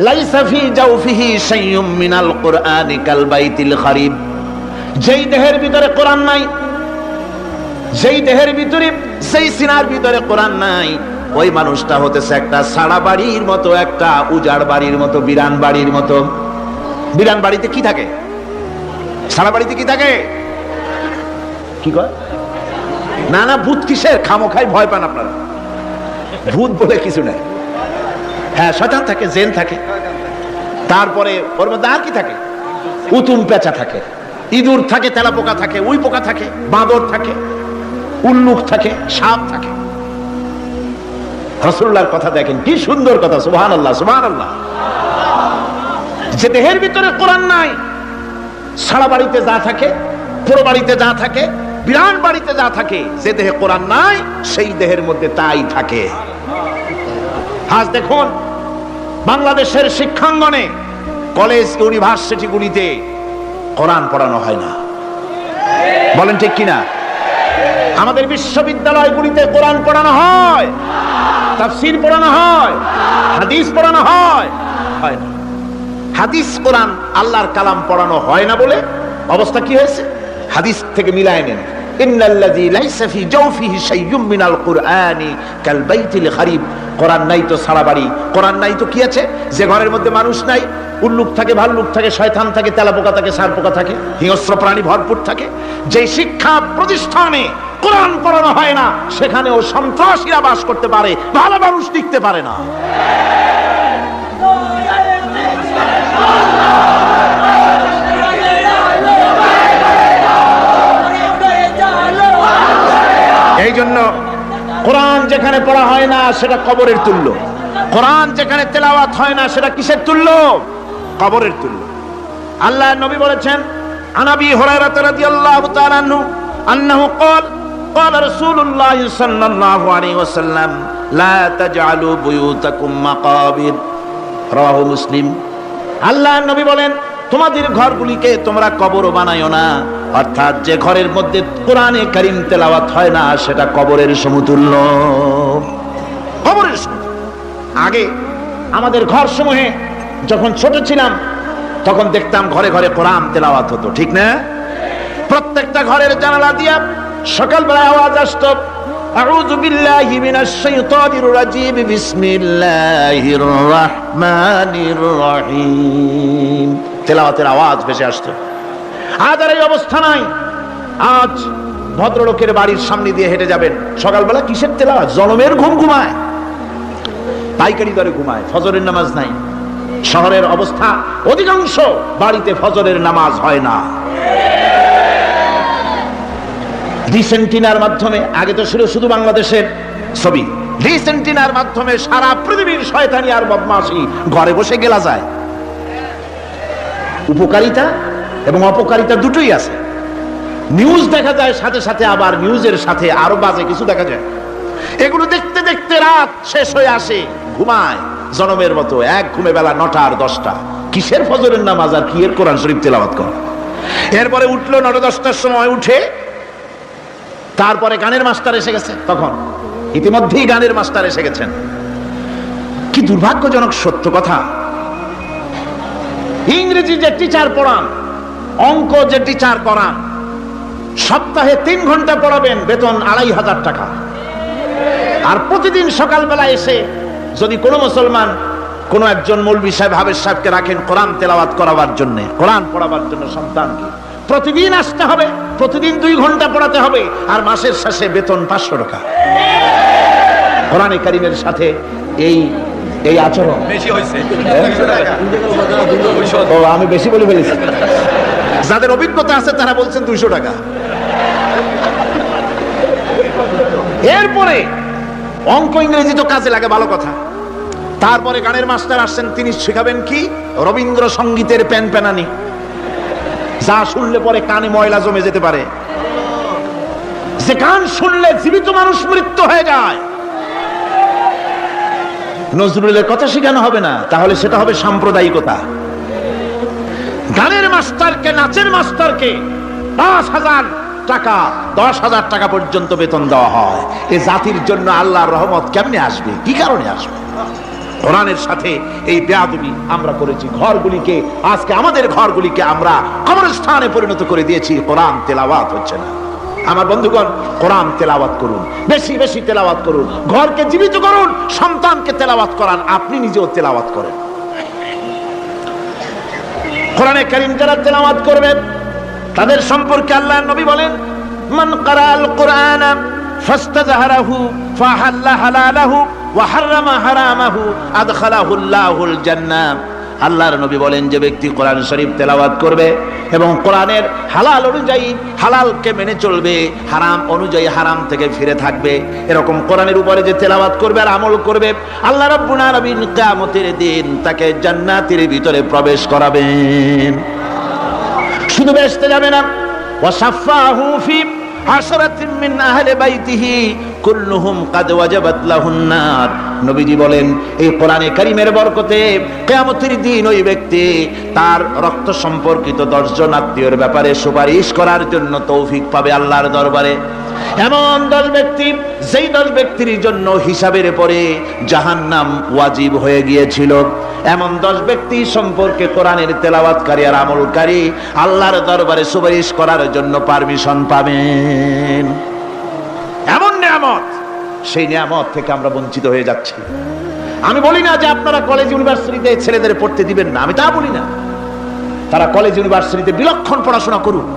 Speaker 1: লাইসা ফী জাওফিহি শাইউম মিনাল কুরআনি কাল বাইতিল খারিব। যেই দেহের ভিতরে কোরআন নাই, যেই দেহের ভিতরে, সেই সিনার ভিতরে কোরআন নাই, ওই মানুষটা হতেছে একটা সাড়া বাড়ির মতো, একটা উজাড় বাড়ির মতো, বিরান বাড়ির মতো। বিরান বাড়িতে কি থাকে? সাড়া বাড়িতে কি থাকে? কি কয়? না না, ভূত কিসের? খামোখাই ভয় পান আপনারা। ভূত বলে কিছু নাই। হ্যাঁ, শয়তান থাকে, জিন থাকে, তারপরে ওর মধ্যে আর কি থাকে? উতুম পেঁচা থাকে, ইঁদুর থাকে, তেলাপোকা থাকে, উই পোকা থাকে, বাঁদর থাকে, উল্লুক থাকে, সাপ থাকে। রাসূলুল্লাহর কথা দেখেন, কি সুন্দর কথা, সুবহানাল্লাহ সুবহানাল্লাহ। যে দেহের ভিতরে কোরআন নাই, সারা বাড়িতে যা থাকে, পুরো বাড়িতে যা থাকে, বিরান বাড়িতে যা থাকে, যে দেহে কোরআন নাই, সেই দেহের মধ্যে তাই থাকে। আজ দেখুন বাংলাদেশের শিক্ষাঙ্গনে, কলেজ ইউনিভার্সিটিগুলিতে কোরআন পড়ানো হয় না। বলেন ঠিক কিনা? আমাদের বিশ্ববিদ্যালয়গুলিতে কোরআন পড়ানো হয়, তাফসীর পড়ানো হয়, হাদিস পড়ানো হয় না। হাদিস, কোরআন, আল্লাহর কালাম পড়ানো হয় না বলে অবস্থা কি হয়েছে? হাদিস থেকে মিলায় নেন, ইন্নাল্লাযী লাইসা ফী জাওফিহি শাইউম মিনাল কুরআনি কাল বাইতিল খারিব। কোরআন নাই তো সারা বাড়ি, কোরআন নাই তো কি আছে? যে ঘরের মধ্যে মানুষ নাই, উল্লুক থাকে, ভাল্লুক থাকে, শয়তান থাকে, তেলাপোকা থাকে, সারপোকা থাকে, হিংস্র প্রাণী ভরপুর থাকে। যে শিক্ষা প্রতিষ্ঠানে কোরআন পড়ানো হয় না, সেখানেও সন্ত্রাসীরা বাস করতে পারে, ভালো মানুষ টিকতে পারে না। এই জন্য কোরআন যেখানে পড়া হয় না, সেটা কবরের তুল্য। কোরআন যেখানে তেলাওয়াত হয় না, সেটা কিসের তুল্য? কবরের তুল্য। আল্লাহর নবী বলেছেন, আনাবি হুরায়রা রাদিয়াল্লাহু তাআলা আনহু আন্নাহু ক্বাল ক্বালা রাসূলুল্লাহ সাল্লাল্লাহু আলাইহি ওয়াসাল্লাম লা তাজআলু বুয়ুতাকুম মাকাবির, রাওয়াহু মুসলিম। আল্লাহর নবী বলেন, তোমাদের ঘরগুলিকে তোমরা কবর বানায়ো না। অর্থাৎ যে ঘরের মধ্যে কোরআনে কারীম তেলাওয়াত হয় না, সেটা কবরের সমতুল্য। কবরের সমতুল্য। আগে আমাদের ঘর সমূহে যখন ছোট ছিলাম, তখন দেখতাম ঘরে ঘরে কোরআন তেলাওয়াত হতো, ঠিক না? প্রত্যেকটা ঘরের জানালা দিয়া সকালবেলা আওয়াজ আসতো, আউযু বিল্লাহি মিনাশ শাইতানির রাজীম, বিসমিল্লাহির রহমানির রহিম। তেলাওয়াতের আওয়াজ ভেসে আসছে। আজ আর এই অবস্থা নাই। আজ ভদ্রলোকের বাড়ির সামনে দিয়ে হেঁটে যাবেন, সকালবেলা কিসের তেলাওয়াত? জনমের ঘুম ঘুমায়, পাইকারি দরে ঘুমায়, ফজরের নামাজ নাই। শহরের অবস্থা, অধিকাংশ বাড়িতে ফজরের নামাজ হয় না। রিসেন্টিনার মাধ্যমে, আগে তো ছিল শুধু বাংলাদেশের ছবি, রিসেন্টিনার মাধ্যমে সারা পৃথিবীর শয়তানি আর বদমাশি ঘরে বসে গেলা যায়। উপকারিতা এবং অপকারিতা দুটোই আছে। নিউজ দেখা যায়, সাথে সাথে আবার নিউজের সাথে আরো বাজে কিছু দেখা যায়। এগুলো দেখতে দেখতে রাত শেষ হয়ে আসে, ঘুমায় জনমের মতো, এক ঘুমে বেলা 9টা আর 10টা। কিসের ফজরের নামাজ আর কি এর কোরআন শরীফ তেলাওয়াত করা? এরপরে উঠলো 9-10টার সময়, উঠে তারপরে গানের মাস্টার এসে গেছে। তখন ইতিমধ্যেই গানের মাস্টার এসে গেছেন। কি দুর্ভাগ্যজনক সত্য কথা, ইংরেজি যে টিচার পড়ান, অঙ্ক যে টিচার করান, সপ্তাহে 3 ঘন্টা পড়াবেন, বেতন 2500 টাকা। আর প্রতিদিন সকালবেলা এসে যদি কোনো মুসলমান কোনো একজন মৌলভী সাহেব, হাফেজ সাহেবকে রাখেন কোরআন তেলাওয়াত করাবার জন্য, কোরআন পড়াবার জন্য সন্তানকে, প্রতিদিন আসতে হবে, প্রতিদিন 2 ঘন্টা পড়াতে হবে, আর মাসের শেষে বেতন 500 টাকা। কোরআনে কারীমের সাথে এই আচরণ বেশি হয়েছে। ও, আমি বেশি বলে ফেলেছি। যাদের অভিজ্ঞতা আছে তারা বলছেন 200 টাকা। এরপরে অঙ্ক ইংরেজি তো কাজে লাগে, ভালো কথা। তারপরে গানের মাস্টার আসছেন, তিনি শেখাবেন কি? রবীন্দ্রসঙ্গীতের প্যানপ্যানানি, যা শুনলে পরে কানে ময়লা জমে যেতে পারে, যে গান শুনলে জীবিত মানুষ মৃত্যু হয়ে যায়। নজরুলের কথা শেখানো হবে না, তাহলে সেটা হবে সাম্প্রদায়িকতা। গানের মাস্টারকে, নাচের মাস্টারকে 5,000 টাকা, 10,000 টাকা পর্যন্ত বেতন দেওয়া হয়। এই জাতির জন্য আল্লাহর রহমত কেমনে আসবে? কি কারণে আসবে? কোরআনের সাথে এই বেয়াদবি আমরা করেছি। ঘরগুলিকে, আজকে আমাদের ঘরগুলিকে আমরা কবরস্থানে পরিণত করে দিয়েছি। কোরআন তেলাওয়াত হচ্ছে না। আমার বন্ধুগণ, কোরআন তেলাওয়াত করুন, বেশি বেশি তেলাওয়াত করুন, ঘরকে জীবিত করুন, সন্তানকে তেলাওয়াত করান, আপনি নিজেও তেলাওয়াত করেন। কোরআনে কারীম যারা তেলাওয়াত করবেন তাদের সম্পর্কে আল্লাহর নবী বলেন, মান ক্বারাআল কুরআনা ফাস্তাযহারাহু ফাহাল্লা হালালাহু ওয়া হারামা হারামাহু আদখালাহুল্লাহুল জান্নাহ। আল্লাহর নবী বলেন, যে ব্যক্তি কোরআন শরীফ তেলাওয়াত করবে এবং কোরআনের হালাল অনুযায়ী হালালকে মেনে চলবে, হারাম অনুযায়ী হারাম থেকে ফিরে থাকবে, এরকম কোরআনের উপরে যে তেলাওয়াত করবে আর আমল করবে, আল্লাহ রাব্বুল আলামিন কিয়ামতের দিন তাকে জান্নাতের ভিতরে প্রবেশ করাবেন। শুধু বেহেশতে যাবে না, ওয়াসাফাহু ফি আশরাতিন মিন আহলি বাইতিহি কুল্লুহুম কাদ ওয়াজাবাত লাহুন নার। নবীজি বলেন, এই কোরআনে কারীমের বরকতে কিয়ামতের দিন ওই ব্যক্তি তার রক্ত সম্পর্কিত 10 জন আত্মীয়ের ব্যাপারে সুপারিশ করার জন্য তৌফিক পাবে আল্লাহর দরবারে। এমন 10 ব্যক্তি, যেই 10 ব্যক্তির জন্য হিসাবের পরে জাহান্নাম ওয়াজিব হয়ে গিয়েছিল, এমন 10 ব্যক্তি সম্পর্কে কোরআনের তেলাওয়াতকারী আর আমলকারী আল্লাহর দরবারে সুপারিশ করার জন্য পারমিশন পাবেন। এমন নিয়ামত, সেই নিয়ামত থেকে আমরা বঞ্চিত হয়ে যাচ্ছি। আমি বলি না যে আপনারা কলেজ ইউনিভার্সিটিতে ছেলেদের পড়তে দিবেন না, আমি তা বলি না। তারা কলেজ ইউনিভার্সিটিতে বিলক্ষণ পড়াশোনা করুক,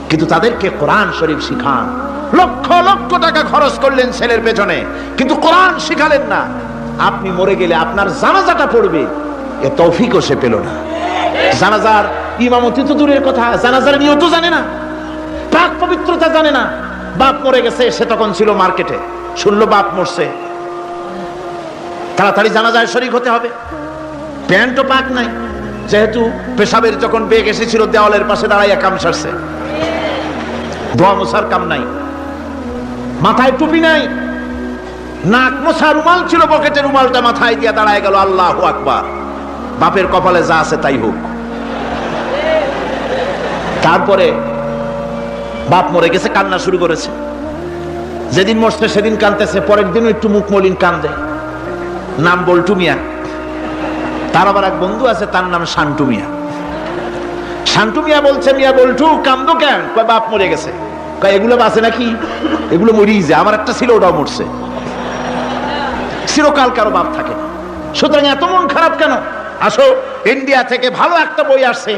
Speaker 1: কিন্তু তাদেরকে কোরআন শরীফ শিখান। লক্ষ লক্ষ টাকা খরচ করলেন ছেলের পেছনে, কিন্তু কোরআন শিখালেন না। আপনি মরে গেলে আপনার জানাজাটা পড়বে, এ তৌফিকও সে পেল না। জানাজার ইমামতি তো দূরের কথা, জানাজার নিয়ত জানে না, পাক পবিত্রতা জানে না। বাপ মরে গেছে, সে তখন ছিল মার্কেটে, শুনলো বাপ মরছে, তাড়াতাড়ি জানাজায় শরীক হতে হবে। প্যান্টও পাক নাই, যেহেতু পেশাবের যখন বেগ এসেছিল দেওয়ালের পাশে দাঁড়াইয়া কাম সারছে, দোয়া মোছার কাম নাই, মাথায় টুপি নাই, নাক মোছা রুমাল ছিল পকেটে, রুমালটা মাথায় দিয়ে দাঁড়ায় গেল। আল্লাহু আকবার। বাপের কপালে যা আছে তাই হোক। তারপরে বাপ মরে গেছে, কান্না শুরু করেছে। যেদিন মরছে সেদিন কানতেছে, পরের দিনও একটু মুখ মলিন কান্দে। নাম বল্টু মিয়া। তার আবার এক বন্ধু আছে, তার নাম শান্তু মিয়া। শান্তু মিয়া বলছে, মিয়া বল্টু কান্দো কেন? বাপ মরে গেছে। এগুলো আছে নাকি, এগুলো মরিয়ে যায়, আমার একটা ছিল ওটাও মরছে। চিরকাল কারো বাপ থাকে না, সুতরাং এত মন খারাপ কেন? আসো, ইন্ডিয়া থেকে ভালো একটা বই আসছে,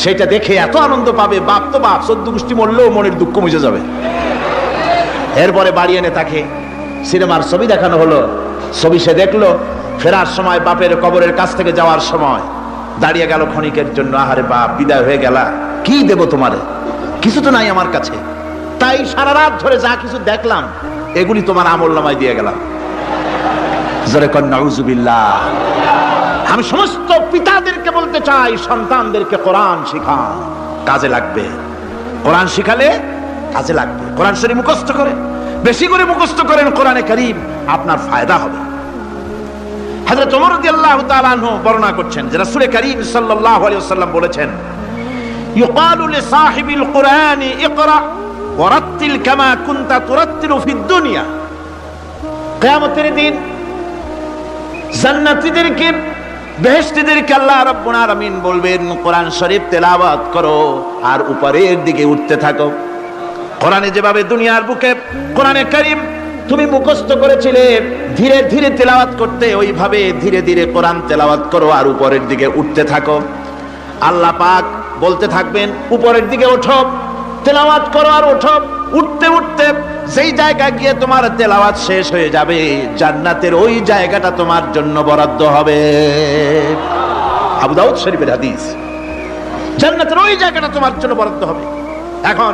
Speaker 1: সেটা দেখে এত আনন্দ পাবে। বাপ তো বাপ, 14 গোষ্ঠী মরলেও মনের দুঃখ মুছে যাবে। এরপরে বাড়ি এনে তাকে সিনেমার ছবি দেখানো হলো। ছবি সে দেখলো, ফেরার সময় বাপের কবরের কাছ থেকে যাওয়ার সময় দাঁড়িয়ে গেল ক্ষণিকের জন্য। আহারে বাপ, বিদায় হয়ে গেলা, কি দেব তোমারে, কিছু তো নাই আমার কাছে, তাই সারা রাত ধরে যা কিছু দেখলাম এগুলি তোমার আমলনামায় দিয়ে গেলাম। জোরে কর নাউজুবিল্লাহ। আমি সমস্ত পিতাদেরকে বলতে চাই, সন্তানদেরকে কোরআন শিখান, কাজে লাগবে। কোরআন শিখালে কাজে লাগবে। কোরআন শরীফ মুখস্থ করে, বেশি করে মুখস্থ করেন কোরআনে কারীম, আপনার ফায়দা হবে। হযরত ওমর রাদিয়াল্লাহু তাআলা আনহু বর্ণনা করছেন যে রাসূল কারীম সাল্লাল্লাহু আলাইহি ওয়াসাল্লাম বলেছেন, ইউকালু লিসাহিবিল কুরআনি ইকরা ওয়ারাত্তিল কামা কুনতা তুরাত্তিলু ফিদ দুনিয়া। কিয়ামতের দিন জান্নাতীদেরকে, বেহেশতীদেরকে আল্লাহ রাব্বুল আলামিন বলবেন, কোরআন শরীফ তেলাওয়াত করো আর উপরের দিকে উঠতে থাকো। কোরআনে যেভাবে দুনিয়ার বুকে কোরআনে কারীম তুমি মুখস্থ করেছিলে, ধীরে ধীরে তেলাওয়াত করতে, ওইভাবে ধীরে ধীরে কোরআন তেলাওয়াত করো আর উপরের দিকে উঠতে থাকো। আল্লাহ পাক বলতে থাকবেন, উপরের দিকে ওঠো, তেলাওয়াত করো আর ওঠো। উঠতে উঠতে যেই জায়গায় গিয়ে তোমার তেলাওয়াত শেষ হয়ে যাবে, জান্নাতের ওই জায়গাটা তোমার জন্য বরাদ্দ হবে। আবু দাউদ শরীফের হাদিস। জান্নাতের ওই জায়গাটা তোমার জন্য বরাদ্দ হবে। এখন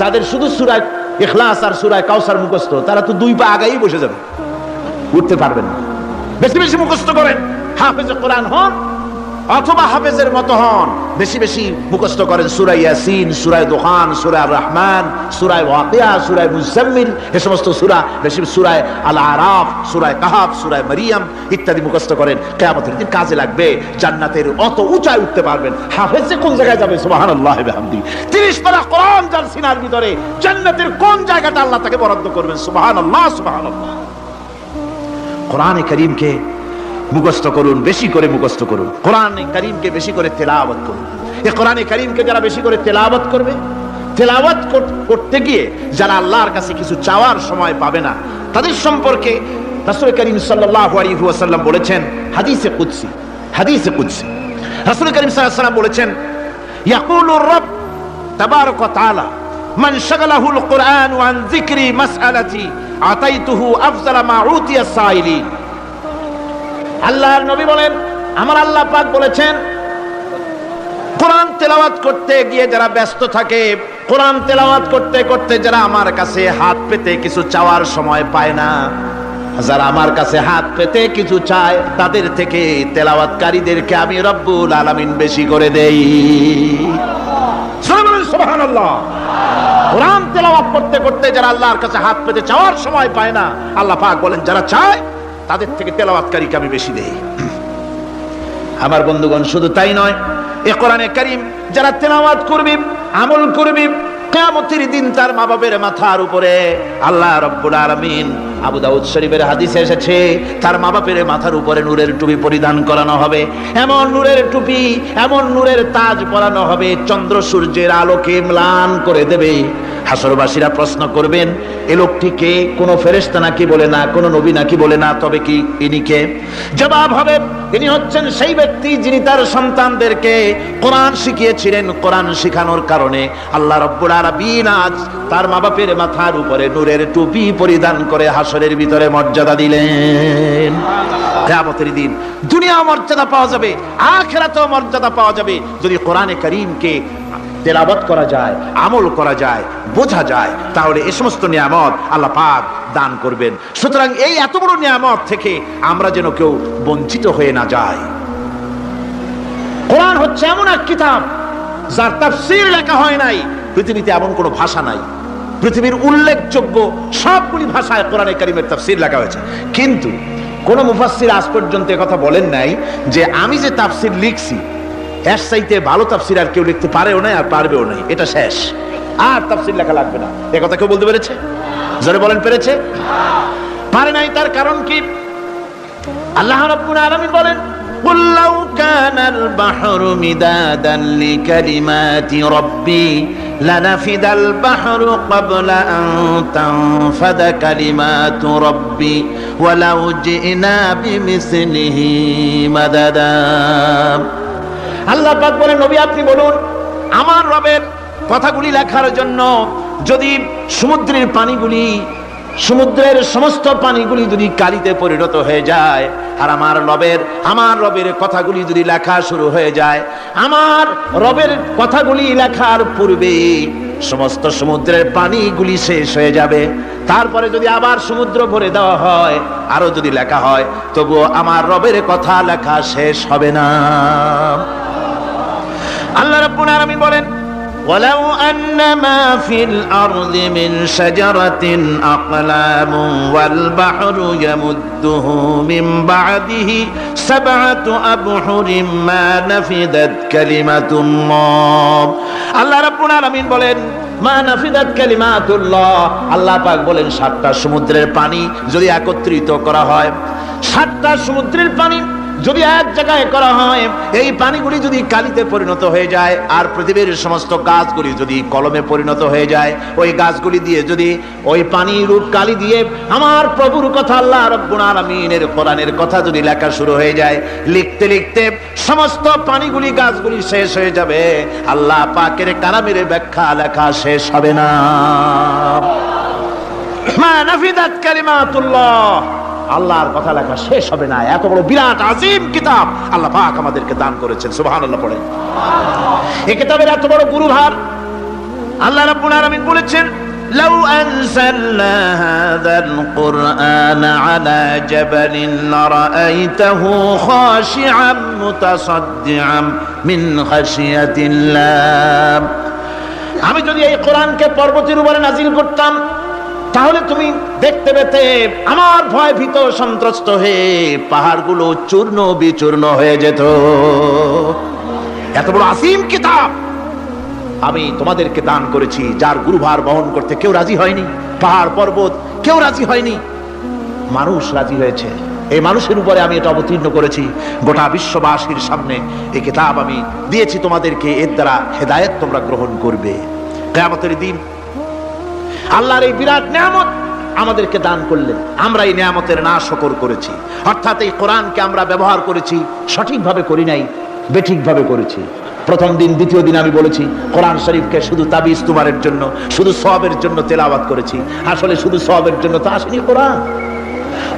Speaker 1: যাদের শুধু সূরা ইখলাস আর সূরা কাউসার মুখস্থ, তারা তো 2 পা আগাই বসে যাবে, উঠতে পারবেন না। বেশি বেশি মুখস্থ করেন, হাফেজে কোরআন হন অথবা হাফেজের মতো হন। বেশি বেশি মুখস্থ করেন সূরা ইয়াসিন, সূরা দুখান, সূরা রহমান, সূরা ওয়াকিয়া, সূরা মুজাম্মিল, এই সমস্ত সূরা, বেশি সূরা আল আরাফ, সূরা কাহাফ, সূরা মারিয়াম ইত্যাদি মুখস্থ করেন। কিয়ামতের দিন কাজে লাগবে। জান্নাতের অত উঁচায় উঠতে পারবেন। হাফেজে কোন জায়গায় যাবে? সুবহানাল্লাহ ওয়া বিহামদিহি। 30 পারা কোরআন যার সিনার ভিতরে, জান্নাতের কোন জায়গাটা আল্লাহ তাকে বরাদ্দ করবেন? সুবহানাল্লাহ, সুবহানাল্লাহ। কোরআনে কারীমকে মুখস্থ করুন, বেশি করে মুখস্থ করুন। কোরআনে কারীমকে বেশি করে তেলাওয়াত করুন। এই কোরআনে কারীমকে যারা বেশি করে তেলাওয়াত করবে, তেলাওয়াত করতে গিয়ে যারা আল্লাহর কাছে কিছু চাওয়ার সময় পাবে না, তাদের সম্পর্কে রাসূল কারীম সাল্লাল্লাহু আলাইহি ওয়াসাল্লাম বলেছেন হাদিসে কুদসি, হাদিসে কুদসি রাসূল কারীম সাল্লাল্লাহু আলাইহি ওয়াসাল্লাম বলেছেন, ইয়াকুলুর রাব তাবারাকা ওয়া তাআলা মান শাগালাহুল কুরআন আন যিকরি মাসআলাতি আতাইতুহু আফজালা মা উতিয়া সাইলিন। আল্লাহর নবী বলেন, আমার আল্লাহ পাক বলেছেন, কোরআন তেলাওয়াত করতে গিয়ে যারা ব্যস্ত থাকে, কোরআন তেলাওয়াত করতে করতে যারা আমার কাছে হাত পেতে কিছু চাওয়ার সময় পায় না, যারা আমার কাছে হাত পেতে কিছু চায়, তাদের থেকে তেলাওয়াতকারীদেরকে আমি রব্বুল আলামিন বেশি করে দেই। সুবহানাল্লাহ। কোরআন তেলাওয়াত করতে করতে যারা আল্লাহর কাছে হাত পেতে চাওয়ার সময় পায় না, আল্লাহ পাক বলেন যারা চায় তাদের থেকে তেলাওয়াতকারীকে আমি বেশি দেই। আমার বন্ধুগণ, শুধু তাই নয়, এই কোরআনে কারীম যারা তেলাওয়াত করবে, আমল করবে, কিয়ামতের দিন তার মা বাবার মাথার উপরে আল্লাহ রাব্বুল আলামিন, আবু দাউদ শরীফের হাদিসে এসেছে, তার মা বাপের মাথার উপরে নূরের টুপি পরিধান করানো হবে। এমন নূরের টুপি, এমন নূরের তাজ পরানো হবে, চন্দ্র সূর্যের আলোকে ম্লান করে দেবে। হাসরবাসীরা প্রশ্ন করবেন, এ লোকটি কে? কোনো ফেরেশতা নাকি বলে না, কোনো নবী নাকি বলে না, তবে কি ইনি কে? জবাব হবে, তিনি হচ্ছেন সেই ব্যক্তি যিনি তার সন্তানদেরকে কোরআন শিখিয়েছিলেন। কোরআন শিখানোর কারণে আল্লাহ রাব্বুল আলামিন আজ তার মা বাপের মাথার উপরে নূরের টুপি পরিধান করে হাসরের ভিতরে মর্যাদা দিলেন। কিয়ামতের দিন দুনিয়া মর্যাদা পাওয়া যাবে, আখিরাতেও মর্যাদা পাওয়া যাবে যদি কোরআনে কারীমকে তেলাওয়াত করা যায়, আমল করা যায়, বোঝা যায়, তাহলে এই সমস্ত নিয়ামত আল্লাহ পাক দান করবেন। সুতরাং এই এত বড় নিয়ামত থেকে আমরা যেন কেউ বঞ্চিত হয়ে না যায়। কোরআন হচ্ছে এমন এক কিতাব যার তাফসীর লেখা হয় নাই। পৃথিবীতে এমন কোনো ভাষা নাই, পৃথিবীর উল্লেখযোগ্য সবগুলি ভাষায় কোরআনে কারীমের তাফসীর লেখা হয়েছে, কিন্তু কোন মুফাসসির আজ পর্যন্ত কথা বলেন নাই যে আমি যে তাফসীর লিখছি এর চাইতে ভালো তাফসীর আর কেউ লিখতে পারেও না আর পারবেও না, এটা শেষ, আর তাফসীর লেখা লাগবে না। এ কথা কেউ বলতে পেরেছে? জোরে বলেন, পেরেছে? পারে নাই। তার কারণ কি? আল্লাহ রাব্বুল আলামিন বলেন, قل لو كان البحر مدادا لكلمات ربي لنفد البحر قبل أن تنفد كلمات ربي ولو جئنا بمثله مددا আল্লাহ পাক বলেন, নবী আপনি বলুন, আমার রবের কথাগুলি লেখার জন্য যদি সমুদ্রের পানিগুলি, সমুদ্রের সমস্ত পানিগুলি যদি কালিতে পরিণত হয়ে যায়, আর আমার রবের কথাগুলি যদি লেখা শুরু হয়ে যায়, আমার রবের কথাগুলি লেখার পূর্বে সমস্ত সমুদ্রের পানিগুলি শেষ হয়ে যাবে, তারপরে যদি আবার সমুদ্র ভরে দেওয়া হয়, আরো যদি লেখা হয়, তবুও আমার রবের কথা লেখা শেষ হবে না। আল্লাহ রাব্বুল আলামিন বলেন, ولو أن ما في الأرض من شجرة أقلام والبحر يمده من بعده 7 أبحر ما نفدت كلمة الله আল্লাহ রাব্বুল আলামিন বলেন, মা নাফিদাত কালিমাতুল্লাহ, আল্লাহ পাক বলেন 7টা সমুদ্রের পানি যদি একত্রিত করা হয়, 7টা সমুদ্রের পানি যদি এক জায়গায় করা হয়, এই পানিগুলি যদি কালিতে পরিণত হয়ে যায়, আর পৃথিবীর সমস্ত গাছগুলি যদি কলমে পরিণত হয়ে যায়, ওই গাছগুলি দিয়ে যদি ওই পানি রূপ কালি দিয়ে আমার প্রভুর কথা, আল্লাহ রাব্বুল আলামিনের কোরআনের কথা যদি লেখা শুরু হয়ে যায়, লিখতে লিখতে সমস্ত পানিগুলি, গাছগুলি শেষ হয়ে যাবে, আল্লাহ পাকের কালামের ব্যাখ্যা লেখা শেষ হবে না। মা নাফিদাত কালিমাতুল্লাহ, আল্লাহর কথা লেখা শেষ হবে না। এত বড় বিরাট আজিম কিতাব আল্লাহ পাক আমাদেরকে দান করেছেন, সুবহানাল্লাহ পড়েন। এই কিতাবের এত বড় গুরুভার আল্লাহ রাব্বুল আলামিন বলেছেন, লাউ আনজালনা হাযাল কুরআন আলা জাবালিন লারাআইতাহু খাশিআম মুতাসাদ্দিআম মিন খাশিয়াতিল্লাহ। আমি যদি এই কোরআনকে পর্বতের উপরে নাযিল করতাম, তাহলে তুমি দেখতে পেতে আমার ভয় ভীত সন্ত্রস্ত হয়ে পাহাড়গুলো চূর্ণ বিচূর্ণ হয়ে যেত। এত বড় আসিম কিতাব আমি তোমাদেরকে দান করেছি, যার গুরুভার বহন করতে কেউ রাজি হয়নি, পাহাড় পর্বত কেউ রাজি হয়নি, মানুষ রাজি হয়েছে। এই মানুষের উপরে আমি এটা অবতীর্ণ করেছি, গোটা বিশ্ববাসীর সামনে এই কিতাব আমি দিয়েছি তোমাদেরকে, এর দ্বারা হেদায়েত তোমরা গ্রহণ করবে। কিয়ামতের দিন আল্লাহর এই বিরাট নিয়ামত আমাদেরকে দান করলেন, আমরা এই নিয়ামতের না শুকর করেছি, অর্থাৎ এই কোরআনকে আমরা ব্যবহার করেছি, সঠিকভাবে করি নাই, বেঠিকভাবে করেছি। প্রথম দিন দ্বিতীয় দিন আমি বলেছি কোরআন শরীফকে শুধু তাবিজ তুমারের জন্য, শুধু সওয়াবের জন্য তেলাওয়াত করেছি। আসলে শুধু সওয়াবের জন্য তো আসেনি কোরআন।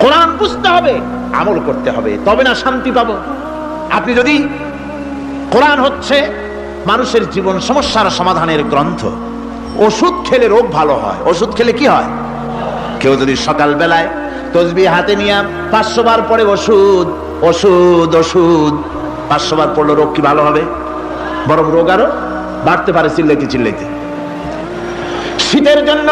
Speaker 1: কোরআন বুঝতে হবে, আমল করতে হবে, তবে না শান্তি পাবো। আপনি যদি, কোরআন হচ্ছে মানুষের জীবন সমস্যার সমাধানের গ্রন্থ। ওষুধ খেলে রোগ ভালো হয়, ওষুধ খেলে কি হয়? কেউ যদি সকাল বেলায় তসবিহ হাতে নিয়ে 500 বার পড়ে ওষুধ ওষুধ ওষুধ, 500 বার পড়লে রোগ কি ভালো হবে? বরং রোগ আরো বাড়তে পারে চিল্লাইতে চিল্লাইতে। শীতের জন্য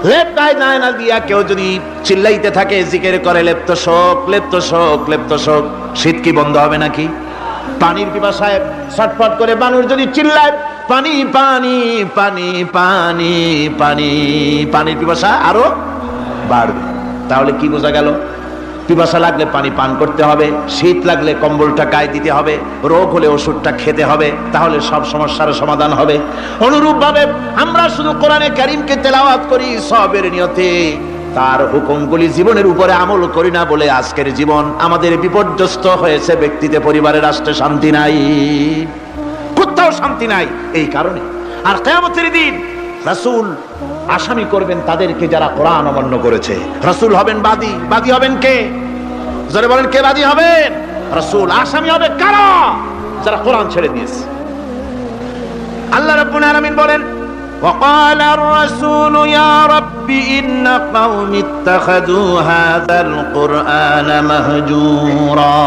Speaker 1: লেপ গায়ে না দিয়া কেউ যদি চিল্লাইতে থাকে, জিকির করে লেপ্ত শোক লেপ্ত শোক লেপ্ত শোক, শীত কি বন্ধ হবে নাকি? পানির পিপাসায় ছটফট করে মানুষ যদি চিল্লায় পানি পানি পানি পানি পানি, পানির পিপাসা আরো বাড়বে। তাহলে কি বোঝা গেল? পিপাসা লাগলে পানি পান করতে হবে, শীত লাগলে কম্বলটা গায়ে দিতে হবে, রোগ হলে ওষুধটা খেতে হবে, তাহলে সব সমস্যার সমাধান হবে। অনুরূপ ভাবে আমরা শুধু কোরআনে কারীমকে তেলাওয়াত করি সওয়াবের নিয়তে, তার হুকুমগুলি জীবনের উপরে আমল করি না বলে আজকের জীবন আমাদের বিপর্যস্ত হয়েছে। ব্যক্তিতে, পরিবারে, রাষ্ট্রে শান্তি নাই, কোথাও শান্তি নাই এই কারণে। আর কিয়ামতের দিন রাসূল আসামি করবেন তাদেরকে যারা কোরআন অমান্য করেছে। রাসূল হবেন বাদী, বাদী হবেন কে? যারা বলেন কে বাদী হবেন? রাসূল। আসামি হবে কারা? যারা কোরআন ছেড়ে দিয়েছে। আল্লাহ রাব্বুল আলামিন বলেন, وقال الرسول يا رب إن قومي اتخذوا هذا القرآن مهجورا।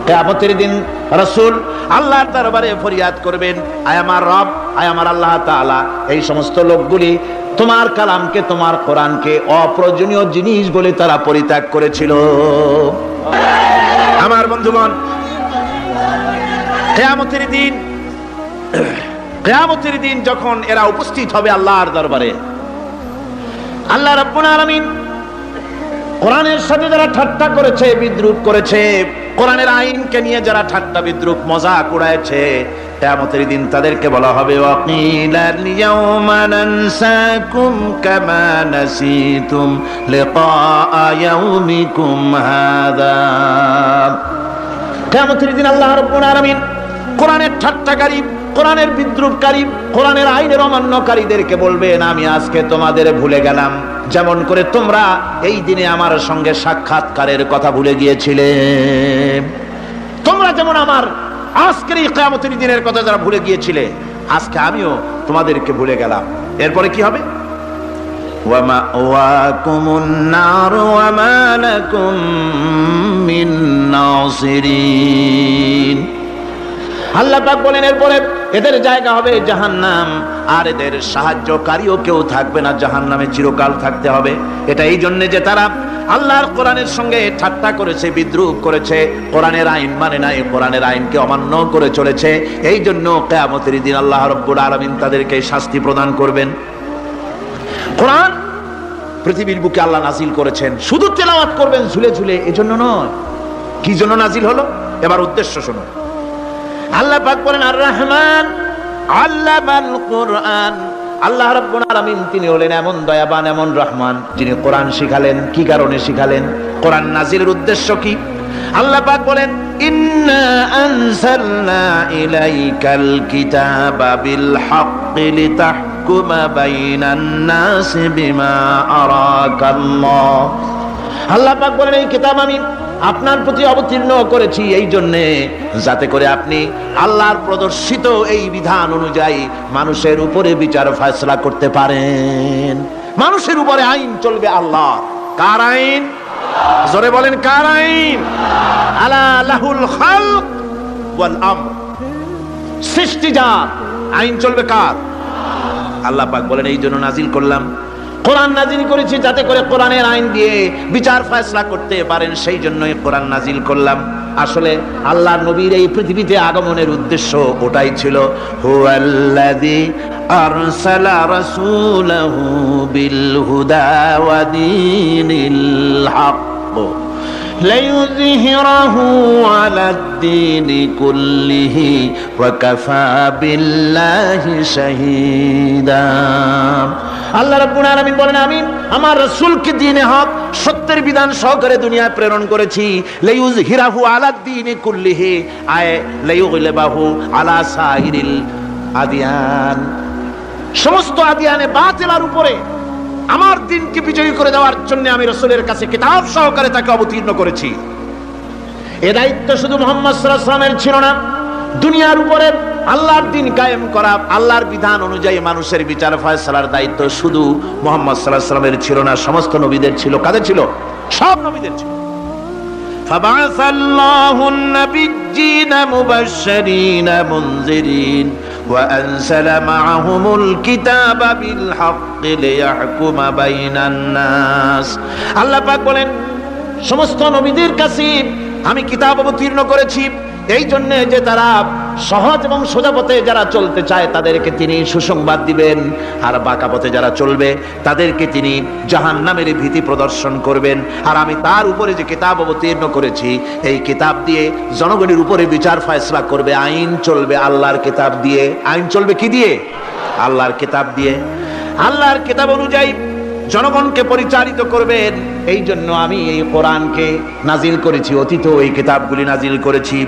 Speaker 1: কিয়ামতের দিন রাসূল আল্লাহর দরবারে ফরিয়াদ করবেন, আয় আমার রব, আয় আমার আল্লাহ তাআলা, এই সমস্ত লোকগুলি তোমার কালামকে, তোমার কোরআনকে অপ্রয়োজনীয় জিনিস বলে তারা পরিত্যাগ করেছিল। আমার বন্ধুগণ, কিয়ামতের দিন যখন এরা উপস্থিত হবে আল্লাহর দরবারে, আল্লাহ রাব্বুল আলামিন কোরআনের সাথে যারা ঠাট্টা করেছে, বিদ্রূপ করেছে, কোরআনের আইনকে নিয়ে যারা ঠাট্টা বিদ্রুপ মজাক উড়াইছে, কিয়ামতের দিন তাদেরকে বলা হবে ওয়াকিলাল ইয়াউমা নানসাকুম কামা নাসিতুম লিকা ইয়াউমিকুম হাযা। কিয়ামতের দিন আল্লাহ রাব্বুল আলামিন কোরআনের ঠাট্টাকারী, কোরআনের বিদ্রুপকারী, কোরআনের আইনের অমান্যকারীদেরকে বলবেন আমি আজকে তোমাদের ভুলে গেলাম, যেমন করে তোমরা এই দিনে আমার সঙ্গে সাক্ষাৎকারের কথা ভুলে গিয়েছিলে। তোমরা যেমন আমার আজকের এই কিয়ামতের দিনের কথা যারা ভুলে গিয়েছিলে, আজকে আমিও তোমাদেরকে ভুলে গেলাম। এরপরে কি হবে? ওয়া মাওয়াকুমুন নার ওয়া মা লাকুম মিন নাসিরিন। আল্লাহ পাক বলেন এরপরে এদের জায়গা হবে জাহান্নাম, আর এদের সাহায্যকারীও কেউ থাকবে না, জাহান্নামে চিরকাল থাকতে হবে। এটা এই জন্য যে তারা আল্লাহর কোরআনের সঙ্গে ঠাট্টা করেছে, বিদ্রুপ করেছে, কোরআনের আইন মানে নাই, কোরআনের আইনকে অমান্য করে চলেছে। এই জন্য কিয়ামতের দিন আল্লাহ রাব্বুল আলামিন তাদেরকে শাস্তি প্রদান করবেন। কোরআন পৃথিবীর বুকে আল্লাহ নাজিল করেছেন, শুধু তেলাওয়াত করবেন ঝুলে ঝুলে, এজন্য নয়। কি জন্য নাজিল হলো? এবার উদ্দেশ্য শুনুন। আল্লাহ পাক বলেন আর রহমান আল্লামাল কোরআন। আল্লাহ রাব্বুল আলামিন তিনি হলেন এমন দয়াবান, এমন রহমান, যিনি কোরআন শিখালেন। কি কারণে শিখালেন? কোরআন নাজিলের উদ্দেশ্য কি? আল্লাহ পাক বলেন ইন্না আনজালনা ইলাইকাল কিতাবা বিল হাক্কি লিতাহকুমা বাইনান নাসি বিমা আরাকাল্লাহ। আল্লাহ পাক বলেন এই কিতাব আমি আপনার প্রতি অবতীর্ণ করেছি এই জন্যে যাতে করে আপনি আল্লাহর প্রদর্শিত এই বিধান অনুযায়ী মানুষের উপরে বিচার ফয়সালা করতে পারেন। মানুষের উপরে আইন চলবে আল্লাহ। কার আইন? জোরে বলেন কার আইন? আলা লাহুল খালক ওয়াল আমর। সৃষ্টি যার, আইন চলবে কার? আল্লাহ পাক বলেন এই জন্য নাজিল করলাম, কোরআন নাজিল করেছি যাতে করে কোরআনের আইন দিয়ে বিচার ফয়সালা করতে পারেন, সেই জন্যই কোরআন নাজিল করলাম। আসলে আল্লাহর নবীর এই পৃথিবীতে আগমনের উদ্দেশ্য ওটাই ছিল। হুয়াল্লাযী আরসালা রাসূলাহু বিল হুদা ওয়া দীনিল হক লিইয়ুযহিরাহু আলাদ-দীনি কুল্লিহি ওয়া কাফা বিল্লাহি শাহীদা। আল্লাহ রাব্বুল আলামিন বলেন আমি আমার রাসূলকে দ্বীনে হক, সত্যের বিধান সহকারে দুনিয়ায় প্রেরণ করেছি। লিইয়ুযহিরাহু আলাদ-দীনি কুল্লিহি আয় লিইয়ুগলিবাহু আলা সাইরিল আদিয়ান। সমস্ত আদিয়ানে বাতিলের উপরে আমার দ্বীনকে বিজয়ী করে দেওয়ার জন্য আমি রাসূলের কাছে কিতাব সহকারে তাকে অবতীর্ণ করেছি। এ দায়িত্ব শুধু মুহাম্মদ সাল্লাল্লাহু আলাইহি ওয়াসাল্লামের ছিল না, দুনিয়ার উপরে আল্লাহর দ্বীন কায়েম করা, আল্লাহর বিধান অনুযায়ী মানুষের বিচার ফয়সালার দায়িত্ব শুধু মুহাম্মদ সাল্লাল্লাহু আলাইহি ওয়াসাল্লামের ছিল না, সমস্ত নবীদের ছিল। কাদের ছিল? সব নবীদের ছিল। ফাবাআসাল্লাহু আন-নাবিয়্যিনা মুবাশশিরিনা মুনযিরিন ওয়া আনসালা মা'আহুমুল কিতাবা বিল হাক্কি লিয়াহকুমা বাইনান নাস। আল্লাহ পাক বলেন সমস্ত নবীদের কাছে আমি কিতাব অবতীর্ণ করেছি এই জন্য যে তারা সহজ এবং সোজা পথে যারা চলতে চায় তাদেরকে তিনি সুসংবাদ দিবেন, আর বাঁকা পথে যারা চলবে তাদেরকে তিনি জাহান্নামের ভীতি প্রদর্শন করবেন। আর আমি তার উপরে যে কিতাব অবতীর্ণ করেছি এই কিতাব দিয়ে জনগণের উপরে বিচার ফয়সালা করবে, আইন চলবে আল্লাহর কিতাব দিয়ে। আইন চলবে কি দিয়ে? আল্লাহর কিতাব দিয়ে। আল্লাহর কিতাব অনুযায়ী জনগণকে পরিচালিত করবেন। এই জন্য আমি এই কোরআনকে নাজিল করেছি, অতীত এই কিতাবগুলি নাজিল করেছি।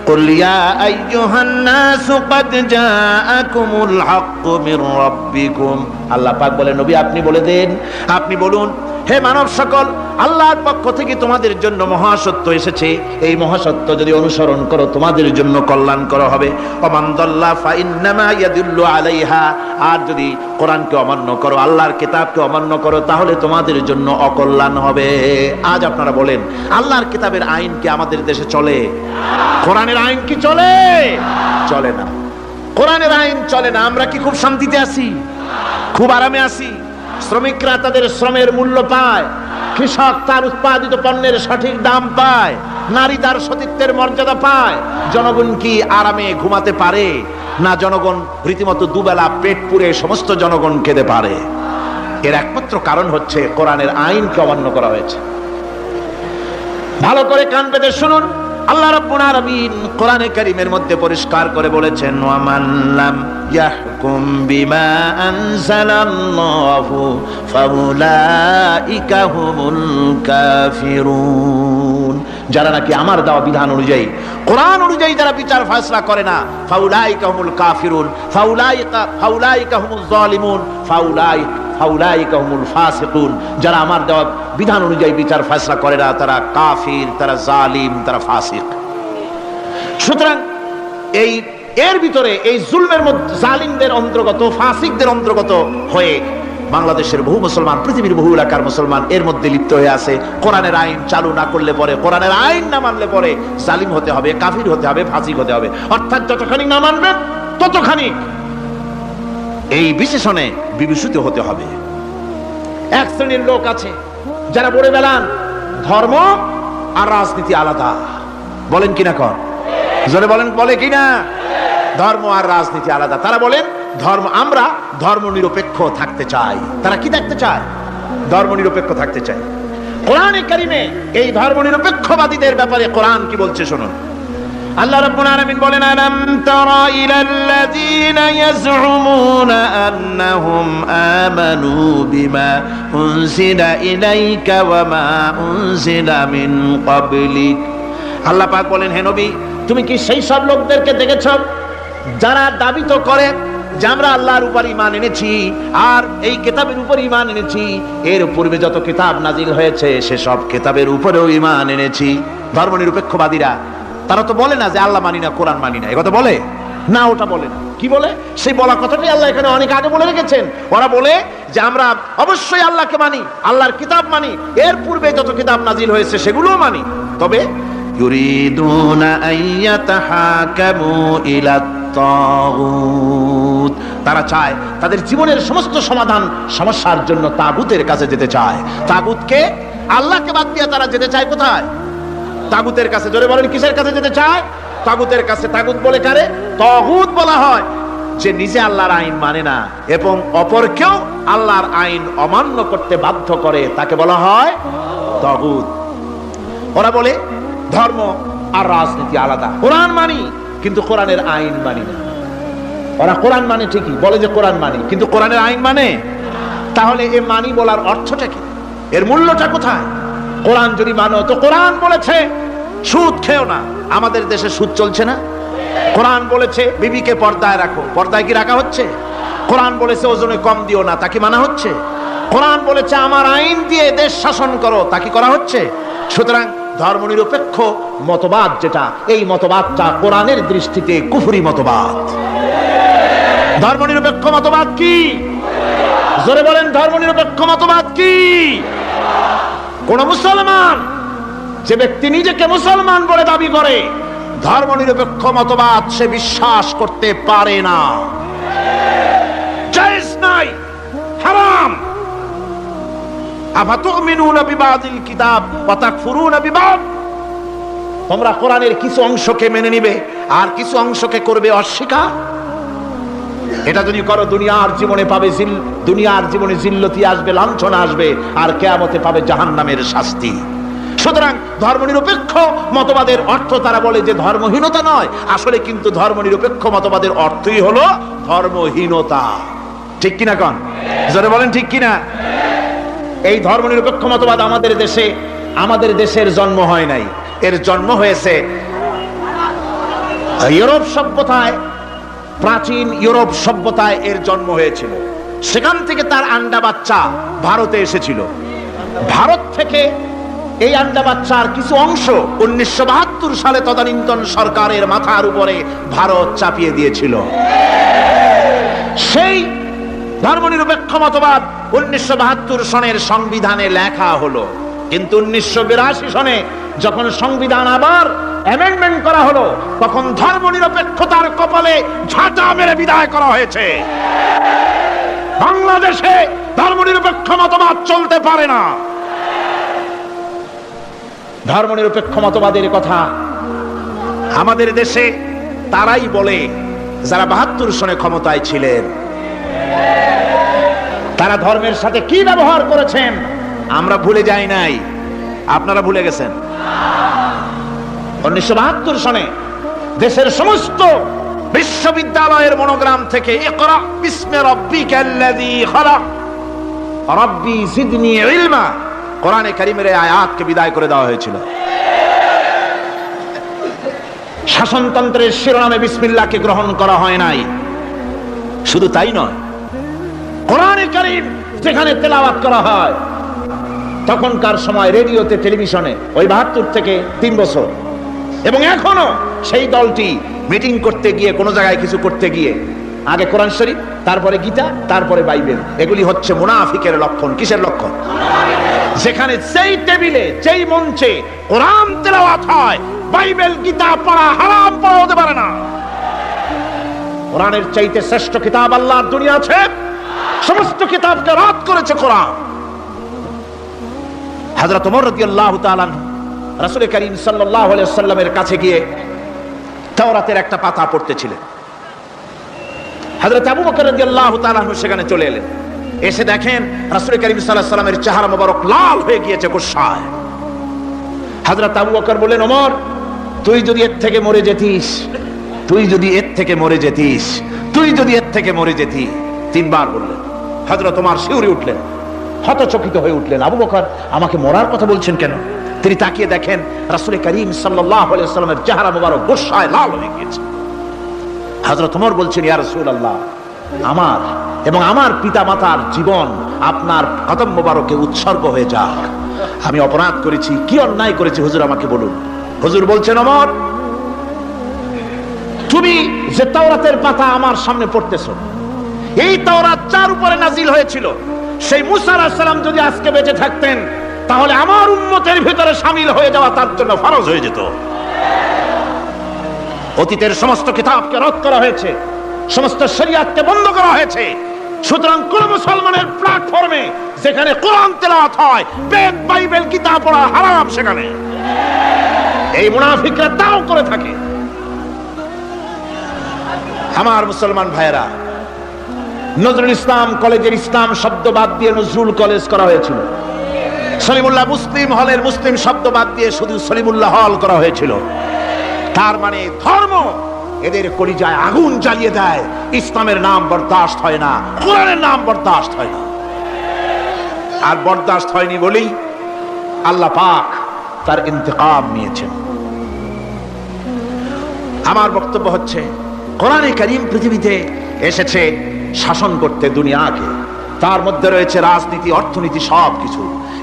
Speaker 1: কুল ইয়া আইয়ুহান নাসু ক্বাদ জাআকুমুল হাক্কু মির রাব্বিকুম। আল্লাহ পাক বলেন নবী আপনি বলে দেন, আপনি বলুন হে মানব সকল, আল্লাহর পক্ষ থেকে তোমাদের জন্য মহাসত্য এসেছে। এই মহাসত্য যদি অনুসরণ করো তোমাদের জন্য কল্যাণকর হবে। ওমান দাল্লা ফাইন্নামা ইয়াদুল্লু আলাইহা। আর যদি কোরআনকে অমান্য করো, আল্লাহর কিতাবকে অমান্য করো, তাহলে তোমাদের জন্য অকল্যাণ হবে। আজ আপনারা বলেন আল্লাহর কিতাবের আইন কি আমাদের দেশে চলে? কোরআনের আইন কি চলে? চলে না। কোরআনের আইন চলে না। আমরা কি খুব শান্তিতে আছি? খুব আরামে আছি? শ্রমিকরা তাদের শ্রমের মূল্য পায়, কৃষক তার উৎপাদিত পণ্যের সঠিক দাম পায়, নারী তার সতীত্বের মর্যাদা পায়। জনগণ কি আরামে ঘুমাতে পারে? না, জনগণ রীতিমতো দুবেলা পেট পুরে সমস্ত জনগণ খেতে পারে। এর একমাত্র কারণ হচ্ছে কোরআনের আইনকে অমান্য করা হয়েছে। ভালো করে কান পেতে শুনুন, আল্লাহ রাব্বুল আলামিন কোরআনে কারীমের মধ্যে পরিষ্কার করে বলেছেন, ওয়া মান লাম ইয়াহকুম বিমা আনজালাল্লাহু ফাউলাইকা হুমুল কাফিরুন। যারা নাকি আমার দেওয়া বিধান অনুযায়ী, কোরআন অনুযায়ী যারা বিচার ফয়সালা করে না, ফাউলাইকা হুমুল কাফিরুন, ফাউলাইকা হুমুজ জালিমুন, ফাউলাইকা হুমুল ফাসিকুন। যারা আমার দেওয়া বিধান অনুযায়ী বিচার ফয়সালা করে না, তারা কাফির, তারা জালিম, তারা ফাসিক। সুতরাং এর ভিতরে এই জুলমের মধ্যে জালিমদের অন্তর্গত, ফাসিকদের অন্তর্গত হয়ে বাংলাদেশের বহু মুসলমান, পৃথিবীর বহু এলাকার মুসলমান এর মধ্যে লিপ্ত হয়ে আছে। কোরআনের আইন চালু না করলে পরে, কোরআনের আইন না মানলে পরে জালিম হতে হবে, কাফির হতে হবে, ফাসিক হতে হবে। অর্থাৎ যতখানি না মানবেন ততখানি এই বিশেষণে বিভূষিত হতে হবে। এক শ্রেণীর লোক আছে যারা বলে বেড়ান ধর্ম আর রাজনীতি আলাদা। বলেন কিনা কর, জোরে বলেন, বলে কিনা ধর্ম আর রাজনীতি আলাদা। তারা বলেন আমরা ধর্ম নিরপেক্ষ থাকতে চাই। তারা কি থাকতে চায়? ধর্ম নিরপেক্ষ থাকতে চায়। কোরআনে কারিমে এই ধর্ম নিরপেক্ষবাদীদের ব্যাপারে কোরআন কি বলছে শুনুন। আল্লাহ রাব্বুল আলামিন বলেন, আলাম তারা ইলাল্লাযীনা ইয়াজউমুনা আন্নাহুম আমানু বিমা উনজিলা ইলাইকা ওয়া মা উনজিলা মিন ক্বাবলিক। আল্লাহ পাক বলেন, হে নবী, তুমি কি সেই সব লোকদেরকে দেখেছো যারা দাবি তো করে যে আমরা আল্লাহর উপর ঈমান এনেছি আর এই কিতাবের উপর ঈমান এনেছি, এর পূর্বে যত কিতাব নাজিল হয়েছে সেসব কিতাবের উপরেও ঈমান এনেছি। ধর্ম নিরপেক্ষবাদীরা তারা তো বলে না যে আল্লাহ মানি না, কোরআন মানি না, একথা বলে না, ওটা বলে না। কি বলে? সেই বলা কথাটাই আল্লাহ এখানে অনেক আগে বলে রেখেছেন। ওরা বলে যে আমরা অবশ্যই আল্লাহকে মানি, আল্লাহর কিতাব মানি, এর পূর্বে যত কিতাব নাজিল হয়েছে সেগুলোও মানি, তবে ইউরিদুনা আইয়াতাহাকামু ইলাত তাগুত, তারা চায় তাদের জীবনের সমস্ত সমাধান সমস্যার জন্য তাগুতের কাছে যেতে চায়। তাগুতকে, আল্লাহকে বাদ দিয়ে তারা যেতে চায় কোথায়? তাগুতের কাছে। জোরে বলেন, কিসের কাছে যেতে চায়? তাগুতের কাছে। তাগুত বলে কারে? তাগুত বলা হয় যে নিজে আল্লাহর আইন মানে না এবং অপরকেও আল্লাহর আইন অমান্য করতে বাধ্য করে, তাকে বলা হয় তাগুত। ওরা বলে ধর্ম আর রাজনীতি আলাদা। কোরআন মানি কিন্তু কোরআনের আইন মানি না। ওরা কোরআন মানে ঠিকই, বলে যে কোরআন মানি, কিন্তু কোরআনের আইন মানে। তাহলে এ মানি বলার অর্থটা কি? এর মূল্যটা কোথায়? কোরআন যদি মানো তো কোরআন বলেছে সুদ খেও না। আমাদের দেশে সুদ চলছে না? কোরআন বলেছে বিবিকে পর্দায় রাখো, পর্দায় কি রাখা হচ্ছে? কোরআন বলেছে ওজনে কম দিও না, তা কি মানা হচ্ছে? কোরআন বলেছে আমার আইন দিয়ে দেশ শাসন করো, তা কি করা হচ্ছে? সুতরাং ধর্মনিরপেক্ষ মতবাদ যেটা, এই মতবাদটা কোরআনের দৃষ্টিতে কুফরি মতবাদ। ধর্মনিরপেক্ষ মতবাদ কি? জোরে বলেন, ধর্মনিরপেক্ষ মতবাদ কি? কোন মুসলমান, যে ব্যক্তি নিজেকে মুসলমান বলে দাবি করে, ধর্মনিরপেক্ষ মতবাদ সে বিশ্বাস করতে পারে না, জায়েজ নাই, হারাম। আফাতুমিনুনা বিবাদিল কিতাব ওয়া তাকফুরুনা বিবাদ। তোমরা কোরআনের কিছু অংশকে মেনে নিবে আর কিছু অংশকে করবে অস্বীকার। এটা যদি করো দুনিয়ার জীবনে পাবে দুনিয়ার জীবনে জিল্লতি আসবে, লাঞ্ছনা আসবে, আর কিয়ামতে পাবে জাহান্নামের শাস্তি। সুতরাং ধর্মনিরপেক্ষ মতবাদের অর্থ তারা বলে যে ধর্মহীনতা নয়, আসলে কিন্তু ধর্মনিরপেক্ষ মতবাদের অর্থই হলো ধর্মহীনতা। ঠিক কিনা কন? জোরে বলেন ঠিক কিনা? এই ধর্মনিরপেক্ষ মতবাদ আমাদের দেশের জন্ম হয় নাই, এর জন্ম হয়েছে ইউরোপ সভ্যতায়। প্রাচীন ইউরোপ সভ্যতায় এর জন্ম হয়েছিল। সেখান থেকে তার আন্ডা বাচ্চা ভারতে এসেছিল। ভারত থেকে এই আন্ডা বাচ্চার কিছু অংশ 1972 সালে তদানীন্তন সরকারের মাথার উপরে ভারত চাপিয়ে দিয়েছিল। সেই ধর্মনিরপেক্ষ মতবাদ 1972 সনের সংবিধানে লেখা হলো, কিন্তু 1982 সনে যখন সংবিধান আবার অ্যামেন্ডমেন্ট করা হলো, তখন ধর্মনিরপেক্ষতার কপালে ঝাঁটা মেরে বিদায় করা হয়েছে। বাংলাদেশে ধর্মনিরপেক্ষ মতবাদ চলতে পারে না। ধর্মনিরপেক্ষ মতবাদের কথা আমাদের দেশে তারাই বলে যারা 72 সনে ক্ষমতায় ছিলেন। তারা ধর্মের সাথে কি ব্যবহার করেছেন আমরা ভুলে যাই নাই, আপনারা ভুলে গেছেন। 1972 সনে দেশের সমস্ত বিশ্ববিদ্যালয়ের মনোগ্রাম থেকে ইকরা বিসমি রাব্বিকাল্লাযী খালাক রাব্বি জিদনি ইলমা কোরআনে কারীমের এই আয়াতকে বিদায় করে দেওয়া হয়েছিল। শাসনতন্ত্রের শিরোনামে বিসমিল্লাহকে গ্রহণ করা হয় নাই। শুধু তাই নয়, কোরআনে কারীম যেখানে তেলাওয়াত করা হয় তখনকার সময় রেডিওতে, টেলিভিশনে, ওই 72 থেকে 3 বছর, এবং এখনো সেই দলটি মিটিং করতে গিয়ে, কোনো জায়গায় কিছু করতে গিয়ে আগে কোরআন শরীফ, তারপরে গীতা, তারপরে বাইবেল, এগুলি হচ্ছে মুনাফিকের লক্ষণ। কিসের লক্ষণ? যেখানে যেই টেবিলে, যেই মঞ্চে কোরআন তেলাওয়াত হয়, বাইবেল, গীতা পড়া হারাম, পড়া হতে পারে না। কোরআনের চাইতে শ্রেষ্ঠ কিতাব আল্লাহর দুনিয়া আছে? সমস্ত কিতাবকে রদ করেছে কোরআন। হযরত ওমর রাদিয়াল্লাহু তাআলা রাসূল করিম সাল্লাল্লাহু আলাইহি ওয়াসাল্লামের কাছে গিয়ে তাওরাতের একটা পাতা পড়তেছিলেন। হযরত আবু বকর রাদিয়াল্লাহু তাআলা সেখানে চলে এলেন। এসে দেখেন রাসূল করিম সাল্লাল্লাহু আলাইহি ওয়াসাল্লামের চেহারা মোবারক লাল হয়ে গিয়েছে গোসায়। হযরত আবু বকর বললেন, ওমর, তুই যদি এর থেকে মরে যেতিস, তুই যদি এর থেকে মরে যেতিস, তুই যদি এর থেকে মরে যেতি। 3 বার বললেন। হযরত ওমর শিউরে উঠলেন, হতচকিত হয়ে উঠলেন। আবু বকর আমাকে মরার কথা বলছেন কেন? তিনি তাকিয়ে দেখেন রাসূল করিম সাল্লাল্লাহু আলাইহি ওয়াসাল্লামের চেহারা মোবারক গোসায় লাল হয়ে গিয়েছে। হযরত ওমর বলছেন, ইয়া রাসূলুল্লাহ, আমার এবং আমার পিতামাতার জীবন আপনার কদম মোবারকে উৎসর্গ হয়ে যাক। আমি অপরাধ করেছি, কি অন্যায় করেছি হুজুর আমাকে বলুন। হুজুর বলছেন, ওমর, তুমি যে তাওরাতের পাতা আমার সামনে পড়তেছো, এই তাওরাত যার উপরে নাজিল হয়েছিল, সেই মুসা আলাইহিস সালাম যদি আজকে বেঁচে থাকতেন, তাহলে আমার উম্মতের ভিতরে শামিল হয়ে যাওয়া তার জন্য ফরজ হয়ে যেত। অতীতের সমস্ত কিতাবকে রদ করা হয়েছে, সমস্ত শরিয়াতকে বন্ধ করা হয়েছে। সুতরাং কোন মুসলমানের প্ল্যাটফর্মে যেখানে কোরআন তেলাওয়াত হয়, বেদ, বাইবেল, গীতা পড়া হারাম সেখানে। এই মুনাফিকরা তাও করে থাকে। আমার মুসলমান ভাইয়েরা, নজরুল ইসলাম কলেজের ইসলাম শব্দ বাদ দিয়ে নজরুল কলেজ করা হয়েছিল। সলিমুল্লাহ মুসলিম হলের মুসলিম শব্দ বাদ দিয়ে শুধু সলিমুল্লাহ হল করা হয়েছিল। তার মানে ধর্ম এদের কলিজায় আগুন জ্বালিয়ে দেয়। ইসলামের নাম বরদাস্ত হয় না, কোরআনের নাম বরদাস্ত হয় না। আর বরদাস্ত হয়নি বলেই আল্লাহ পাক তার ইন্তেকাম নিয়েছেন। আমার বক্তব্য হচ্ছে, কোরআনে কারীম পৃথিবীতে এসেছে শাসন করতে দুনিয়াকে। তার মধ্যে রয়েছে রাজনীতি, অর্থনীতি, সব কিছু।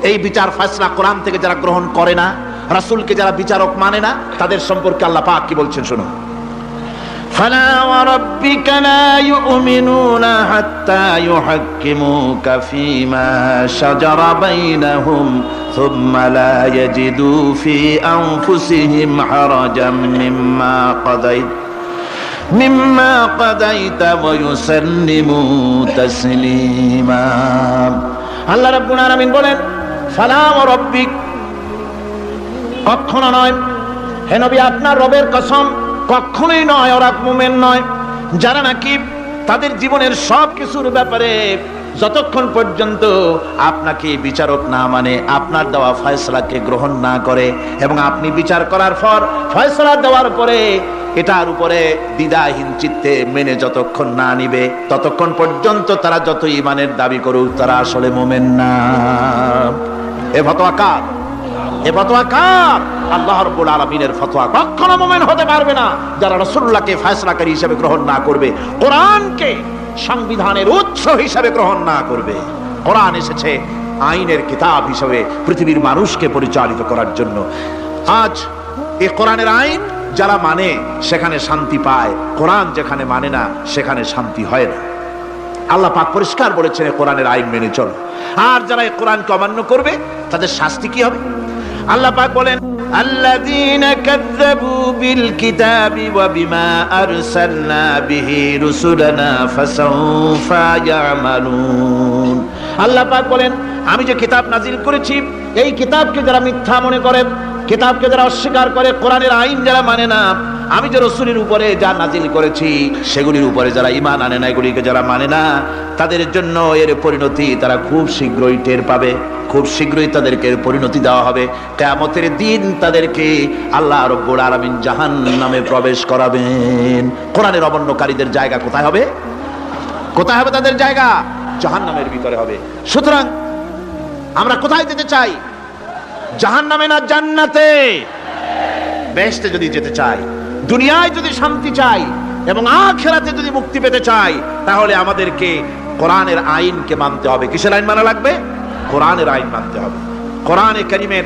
Speaker 1: এই বিচার ফয়সালা কোরআন থেকে যারা গ্রহণ করে না, রাসূলকে যারা বিচারক মানে না, তাদের সম্পর্কে আল্লাহ পাক কি বলছেন শুনুন। ফালা ওয়া রাব্বিকা লা ইউমিনুনা হাত্তা ইউহাক্কিমুকা ফীমা শাজারা বাইনাহুম সুম্মা লা ইয়াজিদু ফী আনফুসিহিম হারাজাম মিম্মা কাদাইতা ওয়া ইউসাল্লিমু তাসলিমা। আল্লাহ রাব্বুল আলামিন বলেন, ফালা ওয়া রাব্বিক, কখনো নয় হে নবী, আপনার রবের কসম, কখনোই নয়। ওরা মুমিন নয় যারা নাকি তাদের জীবনের সব কিছুর ব্যাপারে যতক্ষণ পর্যন্ত আপনাকে বিচারক না মানে, আপনার দেওয়া ফয়সালাকে গ্রহণ না করে, এবং আপনি বিচার করার পর ফয়সালা দেওয়ার পরে এটার উপরে দ্বিধাহীন চিত্তে মেনে যতক্ষণ না নিবে, ততক্ষণ পর্যন্ত তারা যত ঈমানের দাবি করুক, তারা আসলে মুমিন না। এ ফতোয়া কার? এ ফতোয়া কার? আল্লাহ রাব্বুল আলামিনের ফতোয়া। কখনো মুমিন হতে পারবে না যারা রাসূলুল্লাহকে ফয়সালাকারী হিসেবে গ্রহণ না করবে, কোরআনকে সংবিধানের উৎস হিসেবে গ্রহণ না করবে। কোরআন এসেছে আইনের কিতাব হিসেবে পৃথিবীর মানুষকে পরিচালিত করার জন্য। আজ এই কোরআনের আইন যারা মানে সেখানে শান্তি পায়, কোরআন যেখানে মানে না সেখানে শান্তি হয় না। আল্লাহ পাক পরিষ্কার বলেছেন কোরআনের আইন মেনে চলো। আর যারা এই কোরআনকে অমান্য করবে তাদের শাস্তি কি হবে? আল্লাহ পাক বলেন, আল্লাযীনা কাযযাবু বিল কিতাবি ওয়া বিমা আরসালনা বিহি রুসুলানা ফাসাউফা ইয়ামালুন। আল্লাহ পাক বলেন, আমি যে কিতাব নাজিল করেছি, এই কিতাবকে যারা মিথ্যা মনে করে, কিতাবকে যারা অস্বীকার করে, কোরআনের আইন যারা মানে না, আমি যে রাসূলের উপরে যা নাজিল করেছি সেগুলির উপরে যারা ঈমান আনে না, এগুলিকে যারা মানে না, তাদের জন্য এর পরিণতি তারা খুব শীঘ্রই টের পাবে। খুব শীঘ্রই তাদেরকে পরিণতি দেওয়া হবে। কিয়ামতের দিন তাদেরকে আল্লাহ রাব্বুল আলামিন জাহান্নামে প্রবেশ করাবেন। কোরআনের অমান্যকারীদের জায়গা কোথায় হবে? কোথায় হবে তাদের জায়গা? জাহান্নামের ভিতরে হবে। সুতরাং আমরা কোথায় যেতে চাই? জাহান্নামে না জান্নাতে? বেহেশতে যদি যেতে চাই, দুনিয়ায় যদি শান্তি চাই এবং আখিরাতে যদি মুক্তি পেতে চাই, তাহলে আমাদেরকে কোরআনের আইনকে মানতে হবে। কিসের আইন মানা লাগবে? কোরআনের আইন মানতে হবে। কোরআনে কারীমের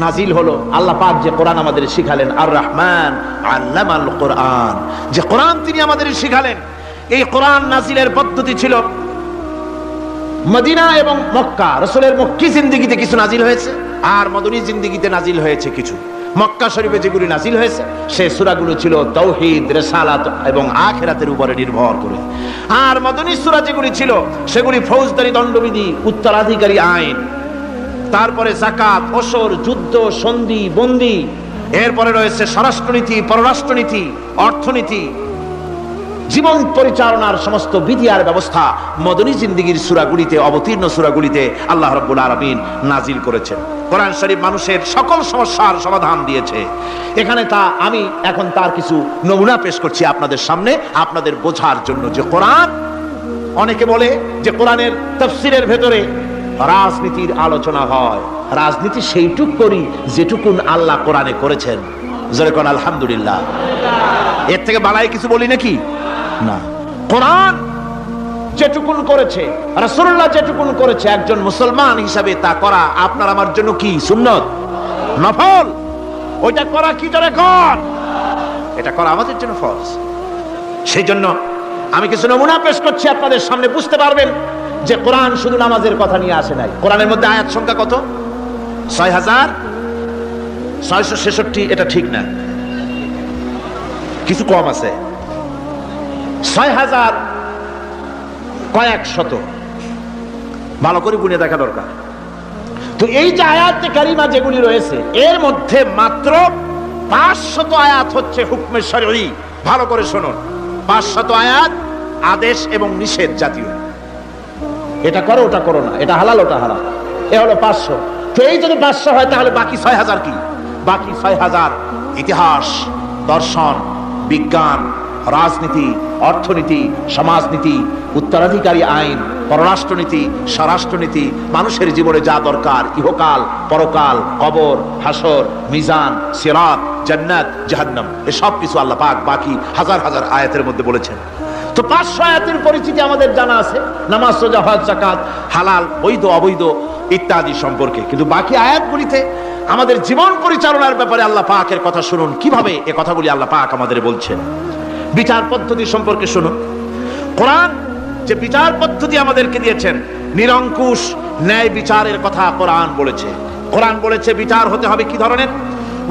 Speaker 1: নাজিল হলো, আল্লাহ পাক যে কোরআন আমাদের শিখালেন, আর রহমান আল্লামাল কোরআন, যে কোরআন তিনি আমাদের শিখালেন। এই কোরআন নাজিলের পদ্ধতি ছিল মদিনা এবং মক্কা। রাসূলের মক্কি জিন্দেগিতে কিছু নাজিল হয়েছে, আর মদনী জিন্দেগিতে নাজিল হয়েছে কিছু। মক্কা শরীফে যেগুলি নাজিল হয়েছে সে সূরাগুলো ছিল তাওহীদ, রিসালাত এবং আখিরাতের উপরে নির্ভর করে। আর মদনী সূরা যেগুলি ছিল সেগুলি ফৌজদারি দণ্ডবিধি, উত্তরাধিকারী আইন, তারপরে যাকাত, ওসর, যুদ্ধ, সন্ধি, বন্দী, এরপরে রয়েছে স্বরাষ্ট্রনীতি, পররাষ্ট্রনীতি, অর্থনীতি, জীবন পরিচালনার সমস্ত বিধি আর ব্যবস্থা মদনী জিন্দেগীর সূরাগুলিতে, অবতীর্ণ সূরাগুলিতে আল্লাহ রাব্বুল আলামিন নাজিল করেছেন। কোরআন শরীফ মানুষের সকল সমস্যার সমাধান দিয়েছে। এখানে আমি এখন তার কিছু নমুনা পেশ করছি আপনাদের সামনে, আপনাদের বোঝার জন্য যে কোরআন। অনেকে বলে যে কোরআনের তাফসীরের ভেতরে রাজনীতির আলোচনা হয়। রাজনীতি সেইটুক করি যেটুকুন আল্লাহ কোরআনে করেছেন। জোরে কোন আলহামদুলিল্লাহ। এর থেকে বালাই কিছু বলি নাকি? না। কোরআন যেটুকুন করেছে, রাসূলুল্লাহ যেটুকুন করেছে, একজন মুসলমান হিসাবে তা করা আপনার আমার জন্য কি সুন্নত, নফল? ওইটা করা কি জোরে কর? এটা করা আমাদের জন্য ফরজ। সেই জন্য আমি কিছু নমুনা পেশ করছি আপনাদের সামনে, বুঝতে পারবেন যে কোরআন শুধু নামাজের কথা নিয়ে আসে নাই। কোরআনের মধ্যে আয়াত সংখ্যা কত? ৬৬৬৬। এটা ঠিক না, কিছু কম আছে। ৬০০০ কয়েক শত, ভালো করে গুনে দেখা দরকার। তো এই যে আয়াতে কারিমা যেগুলি রয়েছে, এর মধ্যে মাত্র ৫০০ আয়াত হচ্ছে হুকমে শরঈ। ভালো করে শুনুন, ৫০০ আয়াত আদেশ এবং নিষেধ জাতীয়। এটা করো, ওটা করো না, এটা হালাল, ওটা হারাম। এ হলো ৫০০। তো এই যদি ৫০০ হয়, তাহলে বাকি ৬০০০ কি? বাকি ৬০০০ ইতিহাস, দর্শন, বিজ্ঞান, রাজনীতি, অর্থনীতি, সমাজনীতি, উত্তরাধিকারী আইন, পররাষ্ট্রনীতি, স্বরাষ্ট্রনীতি, মানুষের জীবনে যা দরকার, ইহকাল, পরকাল, কবর, হাসর, মিজান, সিরাত, জান্নাত, জাহান্নাম, এসব কিছু আল্লাহ পাক বাকি হাজার হাজার আয়াতের মধ্যে বলেছেন। তো ৫০০ আয়াতের পরিচিতি আমাদের জানা আছে, নামাজ, রোজা, হজ, যাকাত, হালাল, বৈধ, অবৈধ ইত্যাদি সম্পর্কে। কিন্তু বাকি আয়াতগুলিতে আমাদের জীবন পরিচালনার ব্যাপারে আল্লাহ পাকের কথা শুনুন, কিভাবে এ কথাগুলি আল্লাহ পাক আমাদের বলছেন। বিচার পদ্ধতি সম্পর্কে শুনুন। কোরআন যে বিচার পদ্ধতি আমাদেরকে দিয়েছেন, নিরঙ্কুশ ন্যায় বিচারের কথা কোরআন বলেছে। কোরআন বলেছে বিচার হতে হবে কি ধরনের?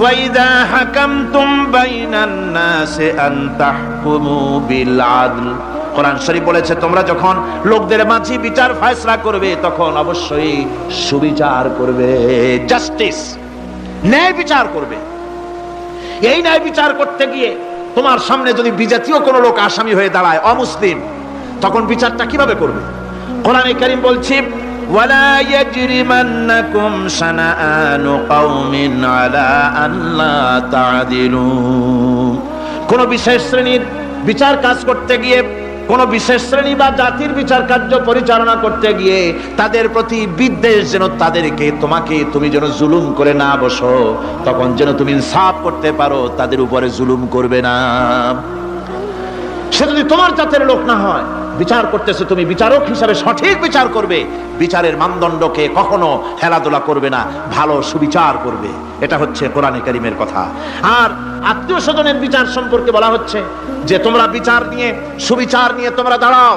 Speaker 1: ওয়াইদা হাকামতুম বাইনান নাসি আন তাহকুমু বিল আদল। কোরআন শরীফ বলেছে তোমরা যখন লোকদের মাঝে বিচার ফয়সালা করবে তখন অবশ্যই সুবিচার করবে, জাস্টিস, ন্যায় বিচার করবে। এই ন্যায় বিচার করতে গিয়ে তোমার সামনে যদি বিজাতীয় কোনো লোক আসামি হয়ে দাঁড়ায়, অমুসলিম, তখন বিচারটা কিভাবে করবে? কোরআনে কারীম বলছে ওয়ালা ইয়াজরিমান্নাকুম শানাআনু কওমিন আলা আল্লা তা'দিলু। কোন বিশেষ শ্রেণীর বিচার কাজ করতে গিয়ে, কোন বিশেষ শ্রেণী বা জাতির বিচার কার্য পরিচালনা করতে গিয়ে তাদের প্রতি বিদ্বেষ যেন তাদেরকে, তুমি যেন জুলুম করে না বসো, তখন যেন তুমি ইনসাফ করতে পারো, তাদের উপরে জুলুম করবে না। সে যদি তোমার জাতের লোক না হয়, বিচার করতেছে, তুমি বিচারক হিসাবে সঠিক বিচার করবে, বিচারের মানদণ্ডকে কখনো হেলাদোলা করবে না, ভালো সুবিচার করবে। এটা হচ্ছে কোরআনে কারীমের কথা। আর আত্মীয় স্বজনের বিচার সম্পর্কে বলা হচ্ছে যে তোমরা বিচার নিয়ে, সুবিচার নিয়ে তোমরা দাঁড়াও,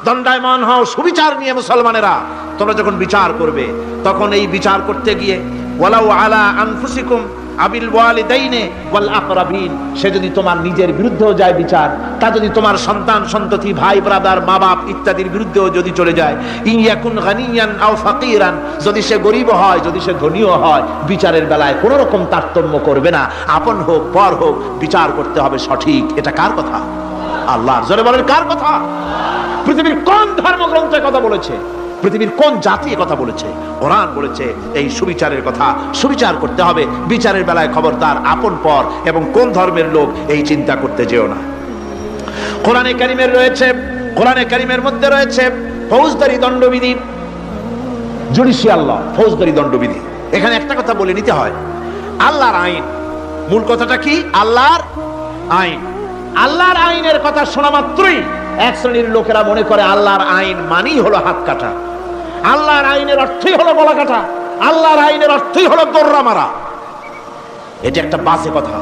Speaker 1: দণ্ডায়মান হও সুবিচার নিয়ে। মুসলমানেরা তোমরা যখন বিচার করবে, তখন এই বিচার করতে গিয়ে ওয়ালাউ আলা আনফুসিকুম আবিল ওয়ালিদাইনে ওয়াল আকরাবিন, সে যদি তোমার নিজের বিরুদ্ধেও যায় বিচার, তা যদি তোমার সন্তান সন্ততি ভাই ব্রাদার মা বাপ ইত্যাদির বিরুদ্ধেও যদি চলে যায়, ইন ইয়াকুন গানিয়ান আও ফাকিরান, যদি সে গরিব হয় যদি সে ধনীও হয়, বিচারের বেলায় কোনো রকম তারতম্য করবে না, আপন হোক পর হোক বিচার করতে হবে সঠিক। এটা কার কথা? আল্লাহর। জোরে বলেন কার কথা? পৃথিবীর কোন ধর্মগ্রন্থে কথা বলেছে? পৃথিবীর কোন জাতি কথা বলেছে? কোরআন বলেছে এই সুবিচারের কথা। সুবিচার করতে হবে, বিচারের বেলায় খবরদার আপন পর এবং কোন ধর্মের লোক এই চিন্তা করতে যেও না। কোরআনে কারীমের রয়েছে, কোরআনে কারীমের মধ্যে রয়েছে ফৌজদারি দণ্ডবিধি, জুডিশিয়াল ল, ফৌজদারি দণ্ডবিধি। এখানে একটা কথা বলে নিতে হয়, আল্লাহর আইন, মূল কথাটা কি? আল্লাহর আইন। আল্লাহর আইনের কথা শোনা মাত্রই এক শ্রেণীর লোকেরা মনে করে আল্লাহর আইন মানেই হলো হাত কাটা, আল্লাহর আইনের অর্থই হলো গলা কাটা, আল্লাহর আইনের অর্থই হলো দৌড়া মারা। এটা একটা বাজে কথা।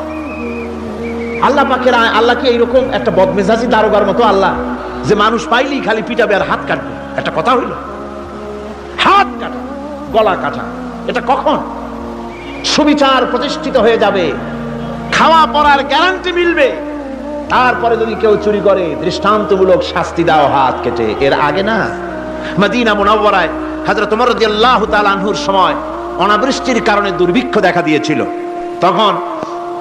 Speaker 1: আল্লাহ পাকের আল্লাহ কি এইরকম একটা বদমেজাজি দারোগার মতো আল্লাহ যে মানুষ পাইলেই খালি পিটাবে আর হাত কাটবে? একটা কথা হইল? হাত কাটা গলা কাটা এটা কখন? সুবিচার প্রতিষ্ঠিত হয়ে যাবে, খাওয়া পড়ার গ্যারান্টি মিলবে, তারপরে যদি কেউ চুরি করে দৃষ্টান্তমূলক শাস্তি দাও হাত কেটে। এর আগে না। মদিনা মুনাওয়ারায় হযরত ওমর রাদিয়াল্লাহু তাআলা আনহুর সময় অনাবৃষ্টির কারণে দুর্ভিক্ষ দেখা দিয়েছিল। তখন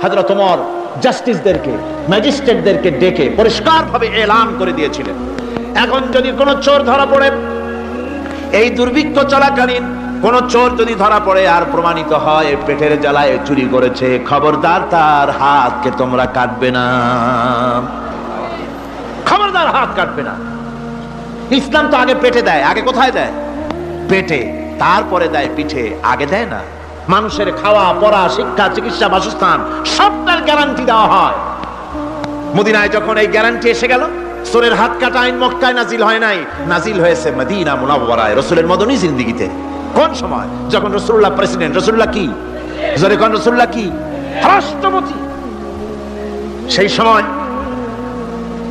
Speaker 1: হযরত ওমর জাস্টিসদেরকে, ম্যাজিস্ট্রেটদেরকে ডেকে পরিষ্কারভাবে এলান করে দিয়েছিলেন, এখন যদি কোনো চোর ধরা পড়ে, এই দুর্ভিক্ষ চলাকালীন কোন চোর যদি ধরা পড়ে আর প্রমাণিত হয় পেটের জ্বালায় চুরি করেছে, খবরদার তার হাতকে তোমরা কাটবে না, খবরদার হাত কাটবে না। ইসলাম তো আগে পেটে দেয়। আগে কোথায় দেয়? পেটে, তারপরে দেয় পিঠে, আগে দেয় না। মানুষের খাওয়া পড়া শিক্ষা চিকিৎসা বাসস্থান সবটার গ্যারান্টি দেওয়া হয়। মদিনায় যখন এই গ্যারান্টি এসে গেল, চোরের হাত কাটা আইন মক্কায় নাজিল হয় নাই, নাজিল হয়েছে মদিনা মুনাওয়ারায় রাসূলের মদনী জিন্দেগিতে। কোন সময়? যখন রাসূলুল্লাহ প্রেসিডেন্ট। রাসূলুল্লাহ কি? জোরে কোন? রাসূলুল্লাহ কি? রাষ্ট্রপতি। সেই সময়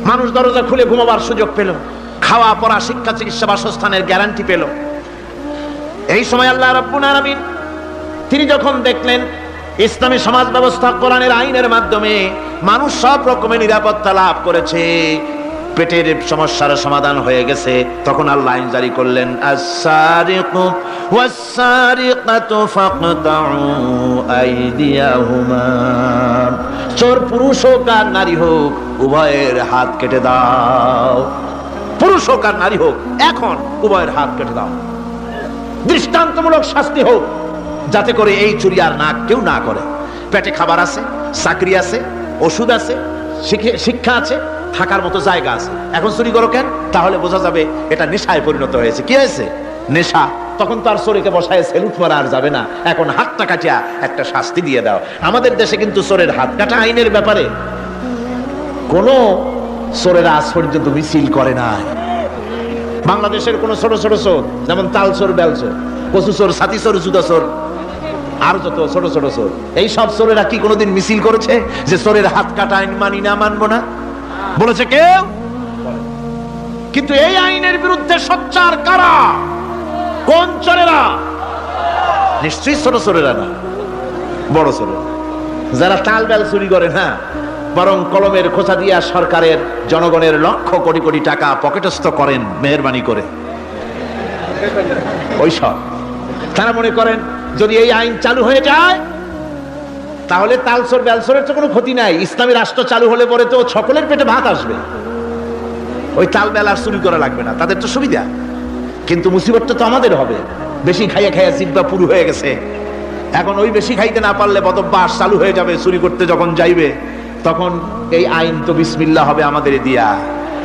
Speaker 1: মানুষ দরজা খুলে ঘুমাবার সুযোগ পেল, খাওয়া পড়া শিক্ষা চিকিৎসা বাসস্থানের গ্যারান্টি পেল। এই সময় আল্লাহ রাব্বুল আলামিন তিনি যখন দেখলেন ইসলামী সমাজ ব্যবস্থা কোরআনের আইনের মাধ্যমে মানুষ সব রকমের নিরাপত্তা লাভ করেছে, পেটের সমস্যার সমাধান হয়ে গেছে, তখন আল্লাহ আইন জারি করলেন, আস-সারিকু ওয়াস-সারিকাতু ফাকতাউ আইদিয়াহুমা, চোর পুরুষ হোক আর নারী হোক উভয়ের হাত কেটে দাও। পুরুষ হোক আর নারী হোক এখন উভয়ের হাত কেটে দাও। দৃষ্টান্তমূলক শাস্তি হোক, যাতে করে এই চুরি আর না কেউ না করে। পেটে খাবার আছে, চাকরি আছে, ওষুধ আছে, শিক্ষা আছে, থাকার মতো জায়গা আছে, এখন চুরি করো কেন? তাহলে বোঝা যাবে এটা নেশায় পরিণত হয়েছে। কি হয়েছে? নেশা। তখন তো আর চোরেকে বসায় সেলুট মারা আর যাবে না, এখন হাতটা কাটিয়া একটা শাস্তি দিয়ে দাও। আমাদের দেশে কিন্তু চোরের হাত কাটা আইনের ব্যাপারে কোন চোরেরা আজ পর্যন্ত মিছিল করে নাই। বাংলাদেশের কোন ছোট ছোট চোর, যেমন তাল চোর, বেল চোর, কচু চোর, ছাতি চোর, জুতা চোর, আর যত ছোট ছোট চোর, এই সব চোরেরা কি কোনোদিন মিছিল করেছে যে চোরের হাত কাটা আইন মানি না, মানবো না? বলেছে কেউ? কিন্তু এই আইনের বিরুদ্ধে সোচ্চার কারা? কোন চোরেরা? নিশ্চয়ই ছোট চোরেরা না, বড় চোরেরা, যারা তাল বেল চুরি করে না, বরং কলমের খোঁচা দিয়া সরকারের জনগণের লক্ষ কোটি কোটি টাকা পকেটস্থ করেন মেহেরবানি করে। ওই সব তারা মনে করেন যদি এই আইন চালু হয়ে যায় তাহলে তালচোর বেলচোরের তো কোনো ক্ষতি নাই, ইসলামী রাষ্ট্র চালু হলে পরে তো সকলের পেটে ভাত আসবে, ওই তাল বেল আর চুরি করা লাগবে না, তাদের তো সুবিধা। কিন্তু মুসিবতটা তো আমাদের হবে। বেশি খাইয়া খাইয়া জিহ্বা পুরু হয়ে গেছে, এখন ওই বেশি খাইতে না পারলে বদভ্যাস চালু হয়ে যাবে, চুরি করতে যখন যাইবে তখন এই আইন তো বিসমিল্লাহ হবে আমাদের দিয়া।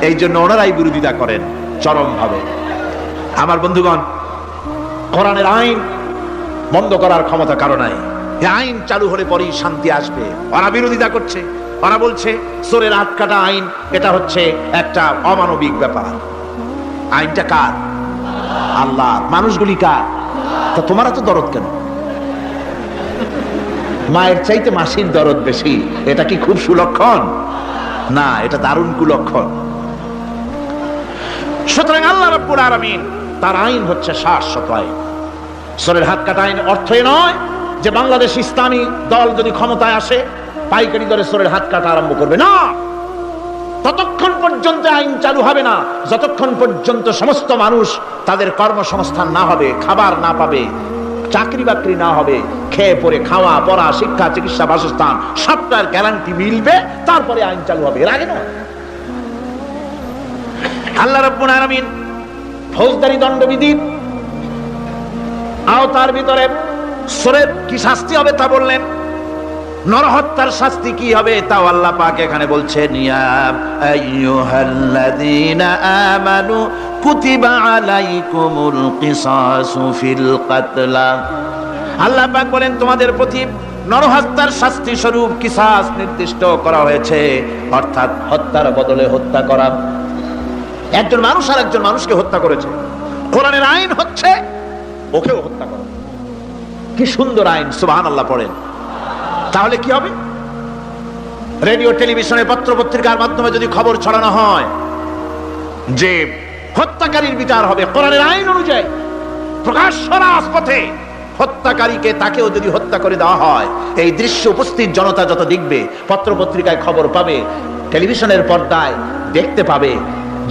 Speaker 1: এই জন্য ওনারাই বিরোধিতা করেন চরমভাবে। আমার বন্ধুগণ, কোরআনের আইন বন্ধ করার ক্ষমতা কারো নাই। এই আইন চালু হলে পরেই শান্তি আসবে। ওরা বিরোধিতা করছে, ওরা বলছে চোরের হাত কাটা আইন এটা হচ্ছে একটা অমানবিক ব্যাপার। আইনটা কার? আল্লাহ। মানুষগুলি কার? তা তোমার তো দরদ কেন? মায়ের চাইতে মাসির দরদ বেশি, এটা কি খুব সুলক্ষণ? না, এটা দারুণ কুলক্ষণ। সুতরাং আল্লাহ রাব্বুল আলামিন তার আইন হচ্ছে শাশ্বত আইন। চোরের হাত কাটা আইন অর্থই নয় যে বাংলাদেশ ইসলামী দল যদি ক্ষমতায় আসে পাইকারি দরে চোরের হাত কাটা আরম্ভ করবে না। ততক্ষণ পর্যন্ত আইন চালু হবে না যতক্ষণ পর্যন্ত সমস্ত মানুষ তাদের কর্মসংস্থান না হবে, খাবার না পাবে, চাকরি বাকরি না হবে, খেয়ে পরে খাওয়া পড়া শিক্ষা চিকিৎসা বাসস্থান সবটার গ্যারান্টি মিলবে, তারপরে আইন চালু হবে, এর আগে না। আল্লাহ রাব্বুল আলামিন ফৌজদারি দণ্ডবিধির আওতার ভিতরে চোরের কি শাস্তি হবে তা বললেন, নরহত্যার শাস্তি কি হবে তাও আল্লাহ পাক এখানে বলছেন, ইয়া আইয়ুহাল্লাযীনা আমানু কুতিবা আলাইকুমুল কিসাসু ফিল কাতলা। আল্লাহ পাক বলেন তোমাদের প্রতি নরহত্যার শাস্তি স্বরূপ কিসাস নির্দিষ্ট করা হয়েছে, অর্থাৎ হত্যার বদলে হত্যা করা। একজন মানুষ আর একজন মানুষকে হত্যা করেছে, কোরআনের আইন হচ্ছে ওকেও হত্যা করা। কি সুন্দর আইন, সুবহানাল্লাহ পড়েন। তাহলে কি হবে? রেডিও টেলিভিশনে পত্র পত্রিকার মাধ্যমে যদি খবর ছড়ানো হয় যে হত্যাকারীর বিচার হবে কোরআনের আইন অনুযায়ী, প্রকাশ্য রাজপথে হত্যাকারীকে তাকেও যদি হত্যা করে দেওয়া হয়, এই দৃশ্য উপস্থিত জনতা যত দেখবে, পত্র পত্রিকায় খবর পাবে, টেলিভিশনের পর্দায় দেখতে পাবে,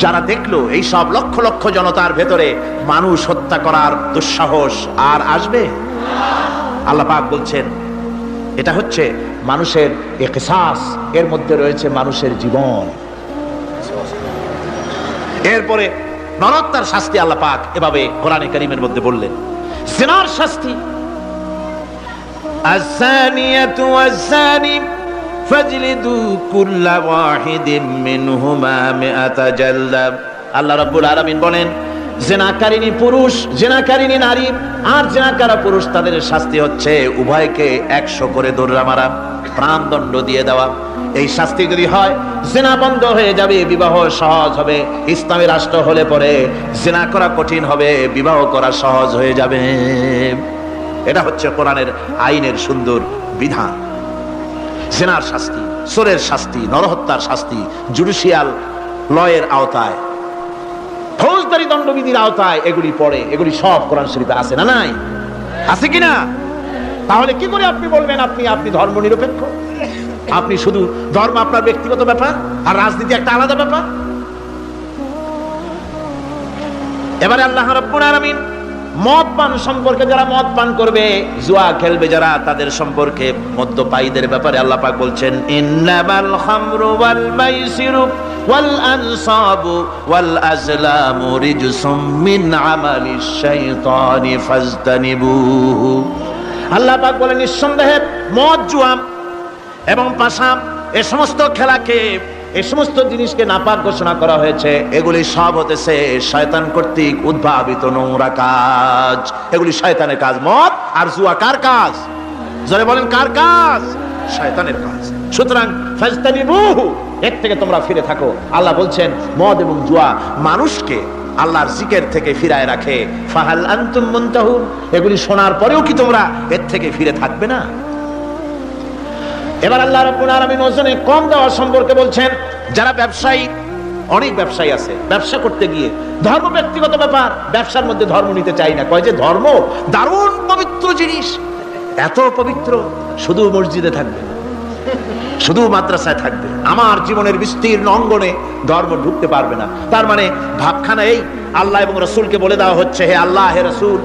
Speaker 1: যারা দেখলো এই সব লক্ষ লক্ষ জনতার ভেতরে মানুষ হত্যা করার দুঃসাহস আর আসবে? আল্লাহ পাক বলছেন এটা হচ্ছে মানুষের কিসাস, এর মধ্যে রয়েছে মানুষের জীবন। এরপরে নরহত্যার শাস্তি আল্লাহ পাক এভাবে কোরআনে কারীমের মধ্যে বললেন। জিনার শাস্তি, আয-যানিয়াতু ওয়াজ-যানি ফাজলিদু কুল্লা ওয়াহিদিন মিনহুমা মিআতা জালদা। আল্লাহ রাব্বুল আলামিন বলেন জিনাকারিনী পুরুষ, জিনাকারিনী নারী আর জিনাকারা পুরুষ, তাদের শাস্তি হচ্ছে উভয়কে 100 করে দৌড়া মারা, প্রাণদণ্ড দিয়ে দেওয়া। এই শাস্তি যদি হয় জিনা বন্ধ হয়ে যাবে, বিবাহ সহজ হবে। ইসলামী রাষ্ট্র হলে পরে জিনা করা কঠিন হবে, বিবাহ করা সহজ হয়ে যাবে। এটা হচ্ছে কোরআনের আইনের সুন্দর বিধান। জিনার শাস্তি, চোরের শাস্তি, নরহত্যার শাস্তি জুডিশিয়াল লয়ের আওতায়, ফৌজদারি দণ্ডবিধির আওতায় এগুলি পড়ে। এগুলি সব কোরআন শরীফে আছে না নাই? আছে কিনা? তাহলে কি করে আপনি বলবেন আপনি ধর্ম নিরপেক্ষ? আপনি শুধু ধর্ম আপনার ব্যক্তিগত ব্যাপার আর রাজনীতি একটা আলাদা ব্যাপার। এবারে আল্লাহ রাব্বুল আলামিন মদ পান সম্পর্কে, যারা মদ পান করবে, জুয়া খেলবে যারা, তাদের সম্পর্কে মদ্যপায়ীদের ব্যাপারে আল্লাহ পাক বলছেন, ইন্নামাল খামরু ওয়াল মাইসিরু ওয়াল আনসাবু ওয়াল আজলামু রিজসুম মিন আমালিশ শাইতানি ফাজতানিবুহু। আল্লাহ পাক বলেন নিঃসন্দেহে মদ, জুয়া এবং পাশা, এ সমস্ত খেলাকে, এই সমস্ত জিনিসকে নাপাক ঘোষণা করা হয়েছে। এগুলি সব হতেছে শয়তান কর্তৃক উদ্ভাবিত নোংরা কাজ। এগুলি শয়তানের কাজ। মদ আর জুয়া কার কাজ? যারা বলেন কার কাজ? শয়তানের কাজ। সুতরাং ফাজতানিবুহু, এর থেকে তোমরা ফিরে থাকো। আল্লাহ বলছেন মদ এবং জুয়া মানুষকে আল্লাহর জিকির থেকে ফিরায় রাখে। ফাহাল আনতুম মুনতাহুন, এগুলি শোনার পরেও কি তোমরা এর থেকে ফিরে থাকবে না? এবার আল্লাহ রাব্বুল আলামিন ওজনে কম দেওয়া সম্পর্কে বলছেন, যারা ব্যবসায়ী, অনেক ব্যবসায়ী আছে, ব্যবসা করতে গিয়ে ধর্ম ব্যক্তিগত ব্যাপার, ব্যবসার মধ্যে ধর্ম নিতে চাই না। কয় যে ধর্ম দারুণ পবিত্র জিনিস, এত পবিত্র, শুধু মসজিদে থাকবে, শুধু মাদ্রাসায় থাকবে, আমার জীবনের বিস্তীর্ণ অঙ্গনে ধর্ম ঢুকতে পারবে না। তার মানে ভাবখানা এই, আল্লাহ এবং রাসূলকে বলে দেওয়া হচ্ছে, হে আল্লাহ হে রাসূল,